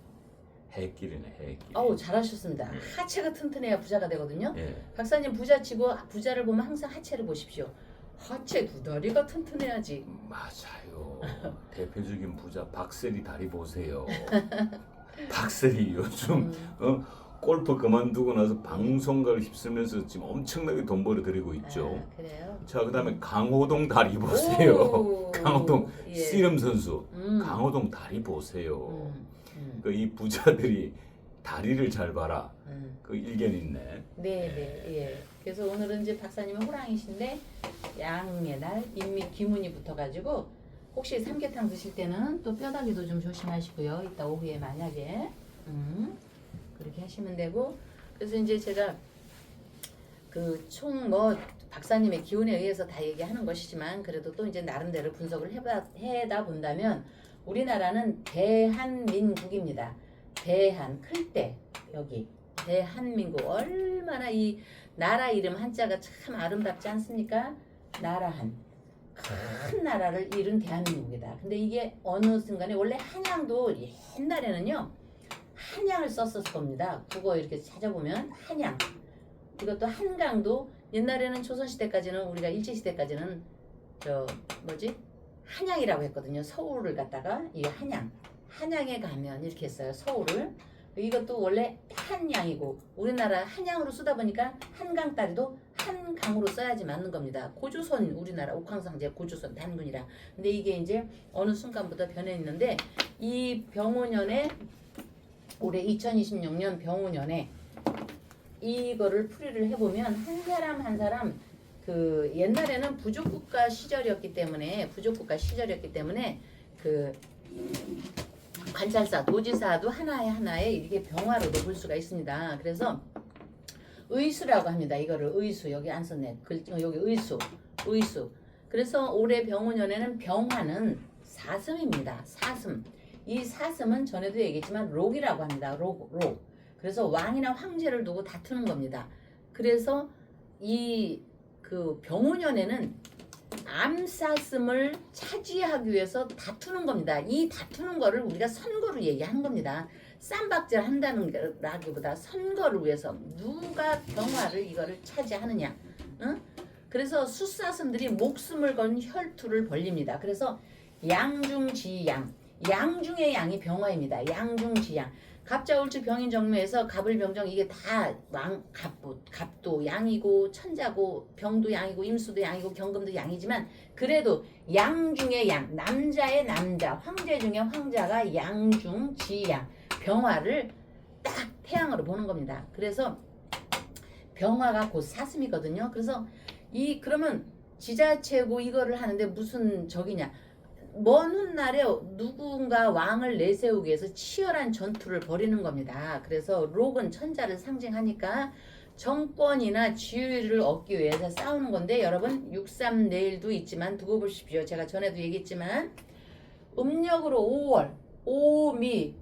해길이네 해길. 어우 잘하셨습니다. 하체가 튼튼해야 부자가 되거든요. 예. 박사님 부자치고 부자를 보면 항상 하체를 보십시오. 하체 두 다리가 튼튼해야지. 맞아요. 대표적인 부자 박세리 다리 보세요. 박세리 요즘 골프 그만두고 나서 방송가를 휩쓸면서 지금 엄청나게 돈 벌어들이고 있죠. 아, 그래요? 자 그다음에 강호동 다리 보세요. 오, 강호동 예. 씨름 선수. 음. 강호동 다리 보세요. 음. 그 이 부자들이 다리를 잘 봐라. 음. 그 일견 있네. 네, 네, 예. 그래서 오늘은 이제 박사님은 호랑이신데 양의 날 인미 기문이 붙어가지고 혹시 삼계탕 드실 때는 또 뼈다귀도 좀 조심하시고요. 이따 오후에 만약에 그렇게 하시면 되고 그래서 이제 제가 그 총 뭐 박사님의 기운에 의해서 다 얘기하는 것이지만 그래도 또 이제 나름대로 분석을 해다 본다면 우리나라는 대한민국입니다. 대한 클 때 여기 대한민국 얼마나 이 나라 이름 한자가 참 아름답지 않습니까? 나라한 큰 나라를 이룬 대한민국이다. 근데 이게 어느 순간에 원래 한양도 옛날에는요 한양을 썼었을 겁니다. 국어 이렇게 찾아보면 한양 이것도 한강도 옛날에는 조선시대까지는 우리가 일제시대까지는 한양이라고 했거든요. 서울을 갖다가 이 한양에 가면 이렇게 했어요. 서울을 이것도 원래 한양이고 우리나라 한양으로 쓰다 보니까 한강 다리도 한강으로 써야지 맞는 겁니다. 고조선 우리나라 옥황상제 고조선 단군이라. 근데 이게 이제 어느 순간부터 변했는데 이 병오년에 올해 2026년 병오년에 이거를 풀이를 해보면 한 사람 한 사람 그 옛날에는 부족국가 시절이었기 때문에 그 관찰사, 도지사도 하나에 이렇게 병화로도 볼 수가 있습니다. 그래서 의수라고 합니다. 이거를 의수 여기 안 썼네. 여기 의수. 그래서 올해 병원년에는 병화는 사슴입니다. 사슴. 이 사슴은 전에도 얘기했지만 록이라고 합니다. 록. 그래서 왕이나 황제를 두고 다투는 겁니다. 그래서 이 그 병원년에는 암사슴을 차지하기 위해서 다투는 겁니다. 이 다투는 거를 우리가 선거로 얘기하는 겁니다. 쌈박질 한다는 라기보다 선거를 위해서 누가 병화를 이거를 차지하느냐. 응? 그래서 숫사슴들이 목숨을 건 혈투를 벌립니다. 그래서 양중지양, 양중의 양이 병화입니다. 양중지양. 갑자울주 병인정묘에서 갑을병정 이게 다 갑도 양이고 천자고 병도 양이고 임수도 양이고 경금도 양이지만 그래도 양 중에 양, 남자의 남자, 황제 중에 황자가 양중지양, 병화를 딱 태양으로 보는 겁니다. 그래서 병화가 곧 사슴이거든요. 그래서 그러면 지자체고 이거를 하는데 무슨 적이냐? 먼 훗날에 누군가 왕을 내세우기 위해서 치열한 전투를 벌이는 겁니다. 그래서 록은 천자를 상징하니까 정권이나 지위를 얻기 위해서 싸우는 건데 여러분 6.3 내일도 있지만 두고 보십시오. 제가 전에도 얘기했지만 음력으로 5월, 오미,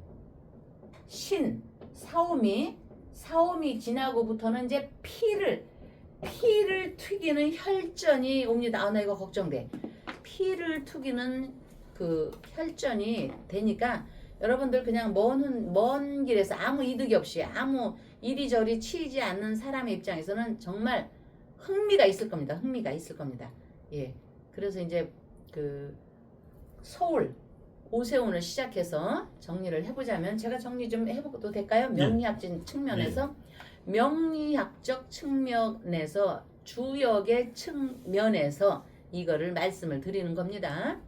신, 사오미 지나고부터는 이제 피를 튀기는 혈전이 옵니다. 나 이거 걱정돼. 피를 튀기는 그 혈전이 되니까 여러분들 그냥 먼 길에서 아무 이득이 없이 아무 이리저리 치이지 않는 사람의 입장에서는 정말 흥미가 있을 겁니다. 예. 그래서 이제 그 서울 오세훈을 시작해서 정리를 해보자면 제가 정리 좀 해봐도 될까요? 명리학적 측면에서 명리학적 측면에서 주역의 측면에서 이거를 말씀을 드리는 겁니다.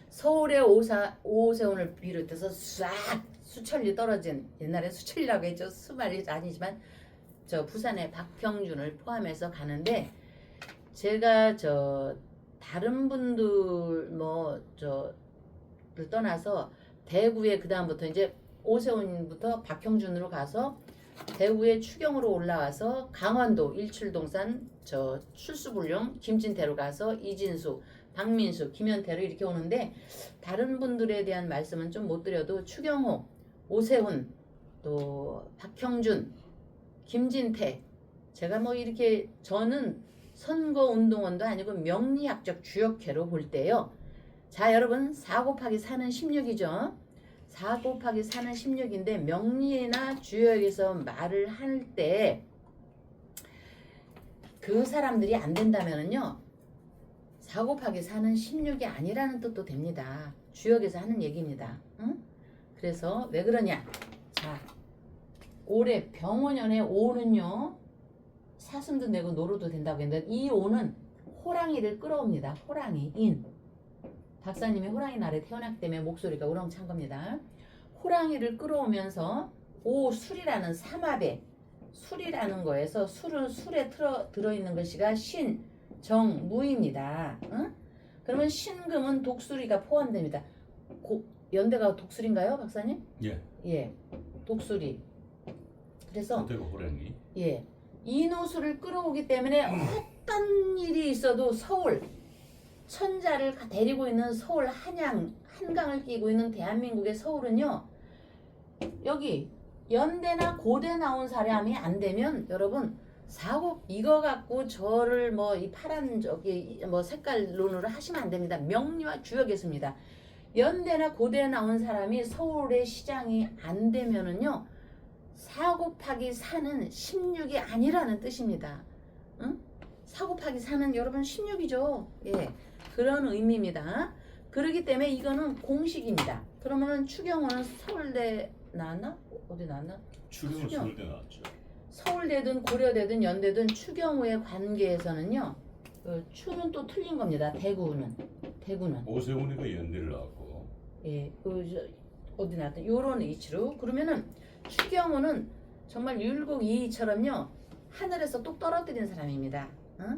서울의 오세훈을 비롯해서 싹 수천리 떨어진 옛날에 수천리라고 했죠. 수말이 아니지만 저 부산의 박형준을 포함해서 가는데 제가 다른 분들 를 떠나서 대구에 그 다음부터 이제 오세훈부터 박형준으로 가서 대구에 추경으로 올라와서 강원도 일출동산 출수불용 김진태로 가서 이진수, 박민수, 김현태로 이렇게 오는데 다른 분들에 대한 말씀은 좀 못 드려도 추경호, 오세훈, 또 박형준, 김진태 제가 이렇게 저는 선거운동원도 아니고 명리학적 주역회로 볼 때요. 자 여러분 4 곱하기 4는 16이죠. 4 곱하기 4는 16인데 명리나 주역에서 말을 할 때 그 사람들이 안 된다면은요 4 곱하기 4는 16이 아니라는 뜻도 됩니다. 주역에서 하는 얘기입니다. 응? 그래서 왜 그러냐? 자 올해 병원년의 5는요 사슴도 내고 노루도 된다고 했는데 이 5는 호랑이를 끌어옵니다. 호랑이, 인. 박사님이 호랑이 날에 태어났기 때문에 목소리가 우렁찬 겁니다. 호랑이를 끌어오면서 오술이라는 삼합에 술이라는 거에서 술에 들어있는 것이가 신, 정, 무입니다. 응? 그러면 신금은 독수리가 포함됩니다. 연대가 독수리인가요, 박사님? 예. 예, 독수리. 그래서 연대가 호랑이. 예, 인호수를 끌어오기 때문에 어떤 일이 있어도 서울 천자를 데리고 있는 서울 한강을 끼고 있는 대한민국의 서울은요 여기 연대나 고대 나온 사람이 안 되면 여러분 사고 이거 갖고 저를 이 파란 색깔 논으로 하시면 안 됩니다. 명리와 주역에서입니다. 연대나 고대 나온 사람이 서울의 시장이 안 되면은요 4 곱하기 4는 16이 아니라는 뜻입니다. 응? 4 곱하기 4는 여러분 16이죠. 예, 그런 의미입니다. 그렇기 때문에 이거는 공식입니다. 그러면은 추경호는 서울대 나왔나? 어디 나왔나? 추경호 서울대 나왔죠. 서울대든 고려대든 연대든 추경호의 관계에서는요 추는 또 틀린 겁니다. 대구는 오세훈이가 연대를 나왔고. 예, 어디 나왔다? 요런 위치로 그러면은 추경호는 정말 율곡 이이처럼요 하늘에서 뚝 떨어뜨린 사람입니다.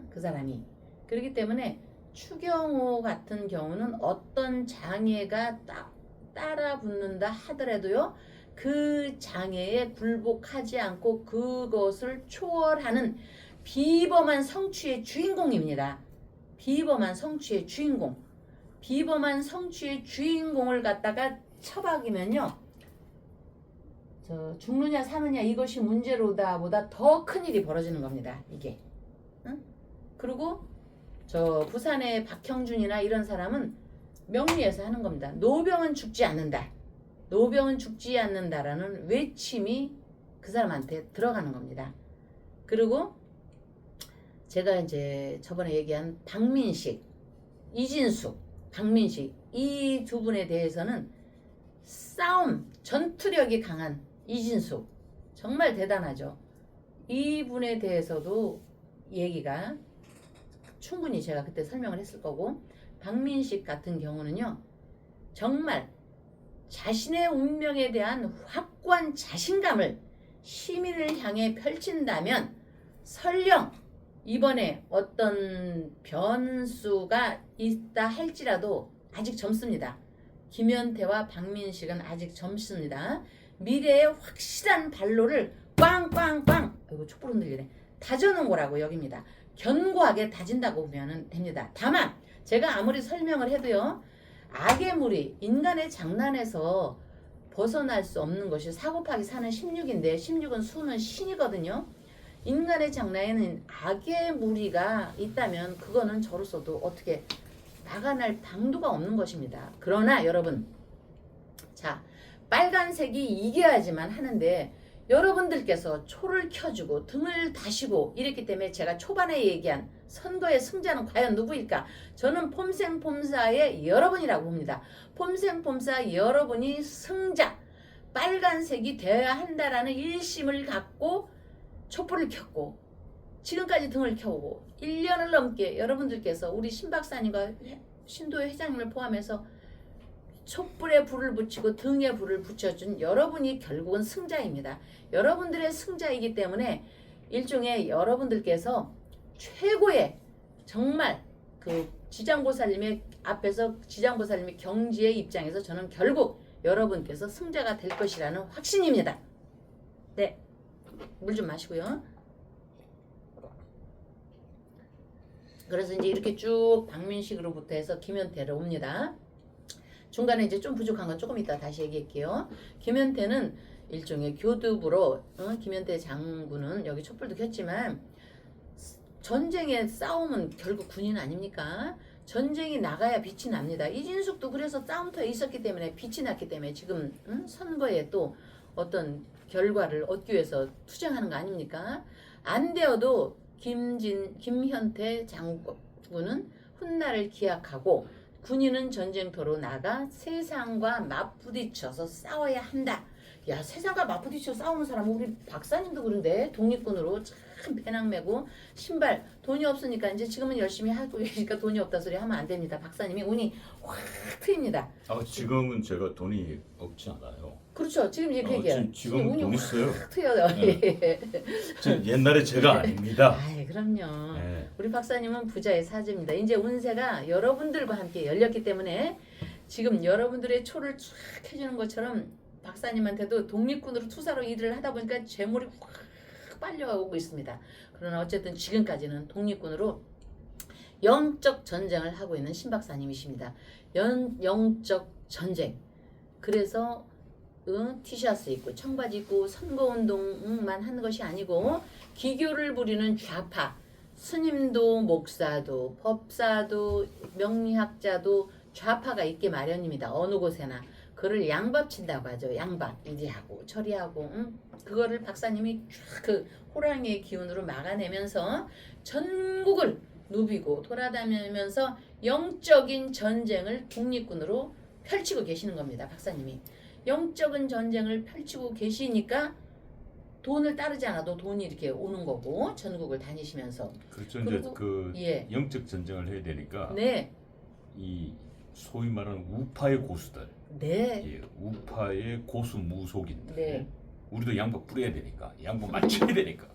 그 사람이. 그렇기 때문에 추경호 같은 경우는 어떤 장애가 따라 붙는다 하더라도요, 그 장애에 굴복하지 않고 그것을 초월하는 비범한 성취의 주인공입니다. 비범한 성취의 주인공. 비범한 성취의 주인공을 갖다가 처박이면요, 죽느냐 사느냐 이것이 문제로다 보다 더 큰일이 벌어지는 겁니다. 이게. 그리고 부산의 박형준이나 이런 사람은 명리에서 하는 겁니다. 노병은 죽지 않는다. 노병은 죽지 않는다라는 외침이 그 사람한테 들어가는 겁니다. 그리고 제가 이제 저번에 얘기한 박민식, 이진숙, 박민식 이 두 분에 대해서는 싸움, 전투력이 강한 이진숙 정말 대단하죠. 이분에 대해서도 얘기가 충분히 제가 그때 설명을 했을 거고, 박민식 같은 경우는요, 정말 자신의 운명에 대한 확고한 자신감을 시민을 향해 펼친다면 설령 이번에 어떤 변수가 있다 할지라도 아직 젊습니다. 김현태와 박민식은 아직 젊습니다. 미래의 확실한 발로를 빵빵빵, 이거 촛불 흔들리네, 다져놓은 거라고 여깁니다. 견고하게 다진다고 보면 됩니다. 다만 제가 아무리 설명을 해도요, 악의 무리, 인간의 장난에서 벗어날 수 없는 것이 사고파기 사는 16인데 16은 수는 신이거든요. 인간의 장난에는 악의 무리가 있다면 그거는 저로서도 어떻게 막아낼 방도가 없는 것입니다. 그러나 여러분, 자, 빨간색이 이겨야지만 하는데 여러분들께서 초를 켜주고 등을 다시고 이랬기 때문에 제가 초반에 얘기한 선거의 승자는 과연 누구일까? 저는 폼생폼사의 여러분이라고 봅니다. 폼생폼사 여러분이 승자, 빨간색이 되어야 한다라는 일심을 갖고 촛불을 켰고 지금까지 등을 켜오고 1년을 넘게 여러분들께서 우리 신 박사님과 신도의 회장님을 포함해서 촛불에 불을 붙이고 등에 불을 붙여준 여러분이 결국은 승자입니다. 여러분들의 승자이기 때문에 일종의 여러분들께서 최고의 정말 그 지장보살님의 앞에서 지장보살님의 경지의 입장에서 저는 결국 여러분께서 승자가 될 것이라는 확신입니다. 네, 물 좀 마시고요. 그래서 이제 이렇게 쭉 박민식으로부터 해서 김현태로 옵니다. 중간에 이제 좀 부족한 건 조금 이따 다시 얘기할게요. 김현태는 일종의 교두부로, 김현태 장군은 여기 촛불도 켰지만 전쟁의 싸움은 결국 군인 아닙니까? 전쟁이 나가야 빛이 납니다. 이진숙도 그래서 싸움터에 있었기 때문에 빛이 났기 때문에 지금 선거에 또 어떤 결과를 얻기 위해서 투쟁하는 거 아닙니까? 안 되어도 김현태 장군은 훗날을 기약하고 군인은 전쟁터로 나가 세상과 맞부딪혀서 싸워야 한다. 야, 세상과 맞부딪혀 싸우는 사람은 우리 박사님도 그런데 독립군으로 참 배낭 메고 신발 돈이 없으니까 이제 지금은 열심히 하고 계시니까 돈이 없다 소리 하면 안 됩니다. 박사님이 운이 확 트입니다. 지금은 제가 돈이 없지 않아요. 그렇죠. 지금 이제 그 얘기예요. 지금 운이 돈 있어요. 확 트여요. 네. 옛날에 제가 아닙니다. 아이, 그럼요. 네. 우리 박사님은 부자의 사주입니다. 이제 운세가 여러분들과 함께 열렸기 때문에 지금 여러분들의 초를 쫙 해주는 것처럼 박사님한테도 독립군으로 투사로 일을 하다 보니까 재물이 확 빨려오고 있습니다. 그러나 어쨌든 지금까지는 독립군으로 영적 전쟁을 하고 있는 신 박사님이십니다. 영적 전쟁. 그래서 티셔츠 입고 청바지 입고 선거운동만 하는 것이 아니고 기교를 부리는 좌파, 스님도 목사도 법사도 명리학자도 좌파가 있게 마련입니다. 어느 곳에나. 그를 양밥친다고 하죠. 양밥 이리하고 저리하고 그거를 박사님이 쫙 그 호랑이의 기운으로 막아내면서 전국을 누비고 돌아다니면서 영적인 전쟁을 독립군으로 펼치고 계시는 겁니다. 박사님이 영적인 전쟁을 펼치고 계시니까 돈을 따르지 않아도 돈이 이렇게 오는 거고 전국을 다니시면서 그렇죠. 이제 그 예. 영적 전쟁을 해야 되니까 네. 이 소위 말하는 우파의 고수들, 네. 예, 우파의 고수 무속인들, 네. 우리도 양복 뿌려야 되니까, 양복 맞춰야 되니까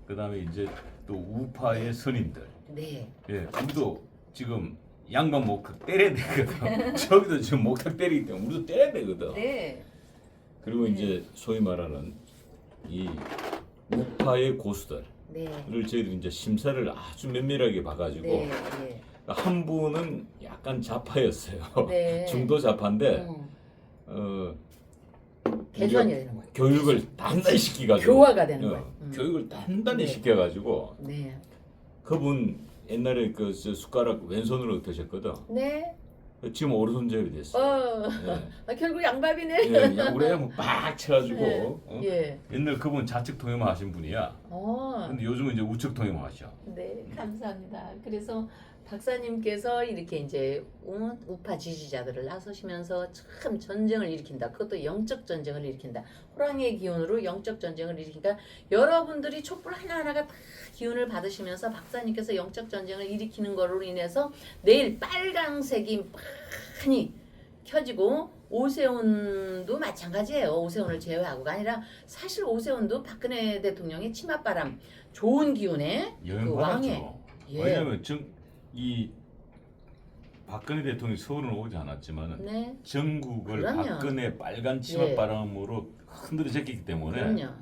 그다음에 이제 또 우파의 선임들. 네. 예, 우리도 지금 양반 목탁 때려야 되거든. 저기도 지금 목탁 때리기 때문에 우리도 때려야 되거든. 네. 그리고 이제 소위 말하는 이 우파의 고수들을 네. 저희들이 이제 심사를 아주 면밀하게 봐가지고 네. 네. 한 분은 약간 좌파였어요. 네. 중도 좌파인데 어, 우리가 개선이 되는 거예요. 교육을 단단히 시켜가지고 교화가 되는 거예요. 교육을 단단히 네. 시켜가지고 네. 그분 옛날에 그 숟가락 왼손으로 드셨거든. 네. 지금 오른손잡이 됐어요. 결국 양밥이네. 예, 야구를 하면 빡 쳐가지고 네. 예. 옛날 그분 좌측 통역만 하신 분이야. 근데 요즘은 이제 우측 통역만 하셔. 네, 감사합니다. 그래서 박사님께서 이렇게 이제 우파 지지자들을 나서시면서 참 전쟁을 일으킨다. 그것도 영적 전쟁을 일으킨다. 호랑이의 기운으로 영적 전쟁을 일으키니까 여러분들이 촛불 하나하나가 다 기운을 받으시면서 박사님께서 영적 전쟁을 일으키는 거로 인해서 내일 빨강색이 많이 켜지고 오세훈도 마찬가지예요. 오세훈을 제외하고가 아니라 사실 오세훈도 박근혜 대통령의 치맛바람 좋은 기운에 영향 그 받았죠. 왕의 예. 왜냐면 이 박근혜 대통령이 서울은 오지 않았지만 네. 전국을 그럼요. 박근혜 빨간 치맛바람으로 흔들어 제끼기 때문에 그럼요.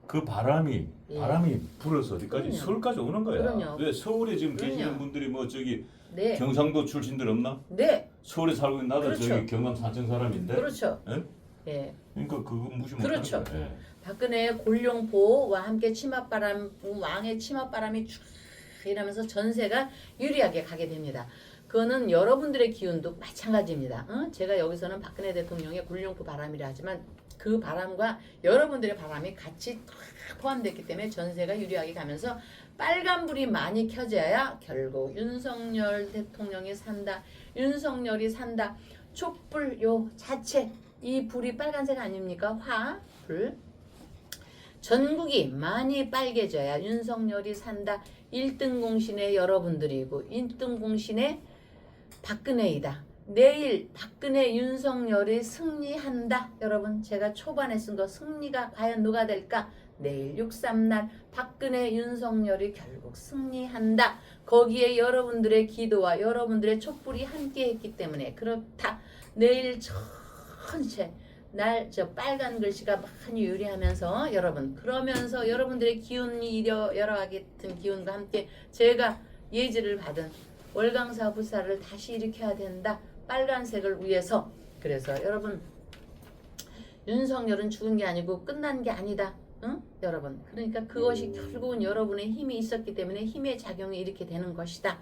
그 바람이 예. 불어서 어디까지 그럼요. 서울까지 오는 거야. 그럼요. 왜 서울에 지금 그럼요. 계시는 분들이 뭐 저기 네. 경상도 출신들 없나? 네. 서울에 살고 있는 나도 그렇죠. 저기 경남 산청 사람인데. 그렇죠. 예? 예. 그러니까 그거 무시 못 그렇죠. 하는 거야. 예. 박근혜 골룡포와 함께 치맛바람 왕의 치맛바람이 쭉 이러면서 전세가 유리하게 가게 됩니다. 그거는 여러분들의 기운도 마찬가지입니다. 제가 여기서는 박근혜 대통령의 골룡포 바람이라 하지만 그 바람과 여러분들의 바람이 같이 포함됐기 때문에 전세가 유리하게 가면서 빨간불이 많이 켜져야 결국 윤석열 대통령이 산다. 윤석열이 산다. 촛불 요 자체 이 불이 빨간색 아닙니까? 화, 불. 전국이 많이 빨개져야 윤석열이 산다. 1등 공신의 여러분들이고 1등 공신의 박근혜이다. 내일 박근혜 윤석열이 승리한다. 여러분 제가 초반에 쓴 거 승리가 과연 누가 될까? 내일 6.3날 박근혜 윤석열이 결국 승리한다. 거기에 여러분들의 기도와 여러분들의 촛불이 함께했기 때문에 그렇다. 내일 전체 날 저 빨간 글씨가 많이 유리하면서 여러분 그러면서 여러분들의 기운이 여러 같은 기운과 함께 제가 예지를 받은 월강사 부사를 다시 일으켜야 된다. 빨간색을 위해서. 그래서 여러분 윤석열은 죽은 게 아니고 끝난 게 아니다. 응? 여러분 그러니까 그것이 결국은 여러분의 힘이 있었기 때문에 힘의 작용이 이렇게 되는 것이다.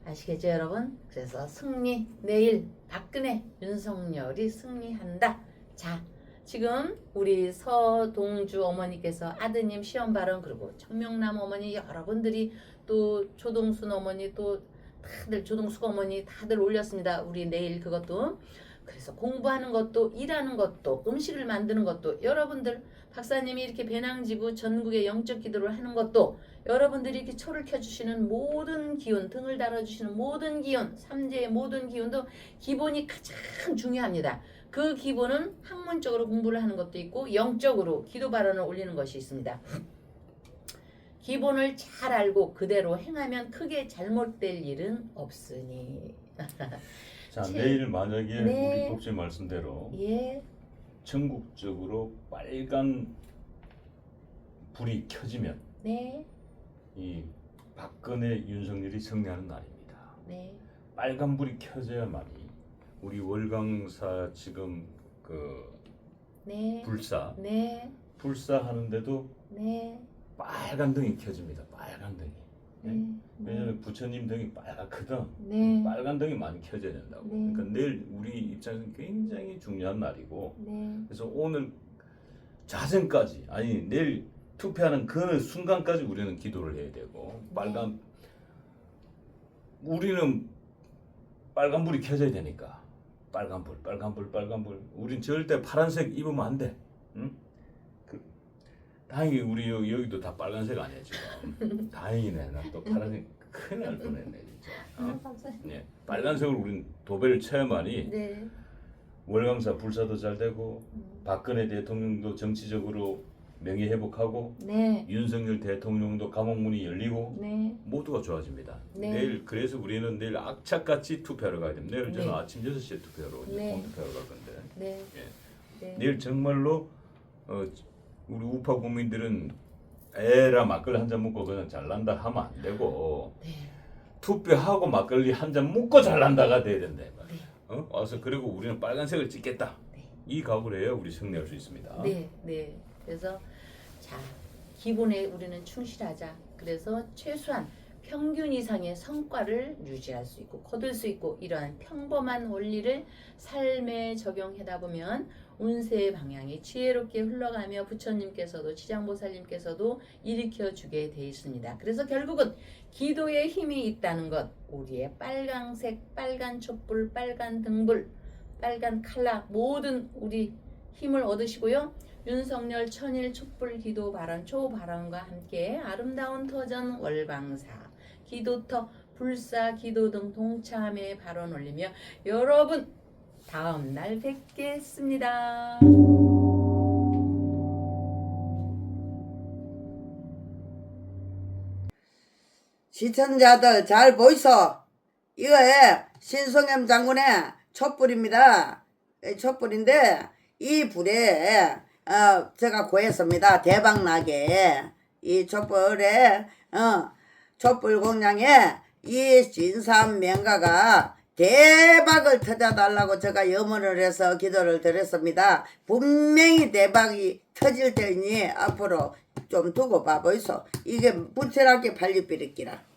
아시겠죠 여러분? 그래서 승리 내일 박근혜 윤석열이 승리한다. 자 지금 우리 서동주 어머니께서 아드님 시험 발언 그리고 청명남 어머니 여러분들이 또 조동순 어머니 또 다들 조동숙 어머니 다들 올렸습니다. 우리 내일 그것도 그래서 공부하는 것도 일하는 것도 음식을 만드는 것도 여러분들 박사님이 이렇게 배낭지구 전국의 영적 기도를 하는 것도 여러분들이 이렇게 초를 켜주시는 모든 기운 등을 달아주시는 모든 기운 3제의 모든 기운도 기본이 가장 중요합니다. 그 기본은 학문적으로 공부를 하는 것도 있고 영적으로 기도 발언을 올리는 것이 있습니다. 기본을 잘 알고 그대로 행하면 크게 잘못될 일은 없으니. 자 내일 만약에 네. 우리 법제 말씀대로 예. 전국적으로 빨간 불이 켜지면 네. 이 박근혜 윤석열이 승리하는 날입니다. 네. 빨간 불이 켜져야만이 우리 월강사 지금 그 네. 불사 네. 불사하는데도 네. 빨간 등이 켜집니다. 빨간 등이. 네. 왜냐면 부처님 등이 빨갛거든. 네. 빨간 등이 많이 켜져야 된다고. 네. 그러니까 내일 우리 입장에서 굉장히 중요한 날이고. 네. 그래서 오늘 자정까지 아니 내일 투표하는 그 순간까지 우리는 기도를 해야 되고 빨간 우리는 빨간 불이 켜져야 되니까 빨간 불. 우린 절대 파란색 입으면 안 돼. 응? 다행히 우리 여기도 다 빨간색 아니야 지금. 다행이네. 나 또 파란색 큰일 날 뻔했네 진짜. 네, 빨간색으로 우린 도배를 쳐야만이 네. 월강사 불사도 잘 되고 박근혜 대통령도 정치적으로 명예 회복하고 네. 윤석열 대통령도 감옥문이 열리고 네. 모두가 좋아집니다. 네. 내일 그래서 우리는 내일 악착같이 투표하러 가야 됩니다. 내일 저는 네. 아침 6시에 투표하러 이제 네. 본투표하러 갈 건데 네. 예. 네. 내일 정말로 우리 우파 국민들은 에라 막걸리 한 잔 먹고 그냥 잘난다 하면 안 되고 네. 투표하고 막걸리 한 잔 먹고 잘난다가 돼야 된다. 네. 와서 그리고 우리는 빨간색을 찍겠다. 네. 이 각오를 해야 우리 승리할 수 있습니다. 네, 네. 그래서 자 기본에 우리는 충실하자. 그래서 최소한 평균 이상의 성과를 유지할 수 있고 거둘 수 있고 이러한 평범한 원리를 삶에 적용하다 보면 운세의 방향이 지혜롭게 흘러가며 부처님께서도 지장보살님께서도 일으켜주게 돼 있습니다. 그래서 결국은 기도에 힘이 있다는 것, 우리의 빨강색, 빨간 촛불, 빨간 등불, 빨간 칼라 모든 우리 힘을 얻으시고요. 윤석열 천일 촛불 기도 발언 초발언과 함께 아름다운 터전 월광사 기도터 불사 기도 등 동참의 발언 올리며 여러분 다음 날 뵙겠습니다. 시청자들 잘 보이소? 이거에 신성엽 장군의 촛불입니다. 촛불인데 이 불에 제가 구했습니다. 대박나게 이 촛불에 촛불 공양에 이 진삼 명가가 대박을 터져달라고 제가 염원을 해서 기도를 드렸습니다. 분명히 대박이 터질 테니 앞으로 좀 두고 봐보이소. 이게 부채랑게 발리비리끼라.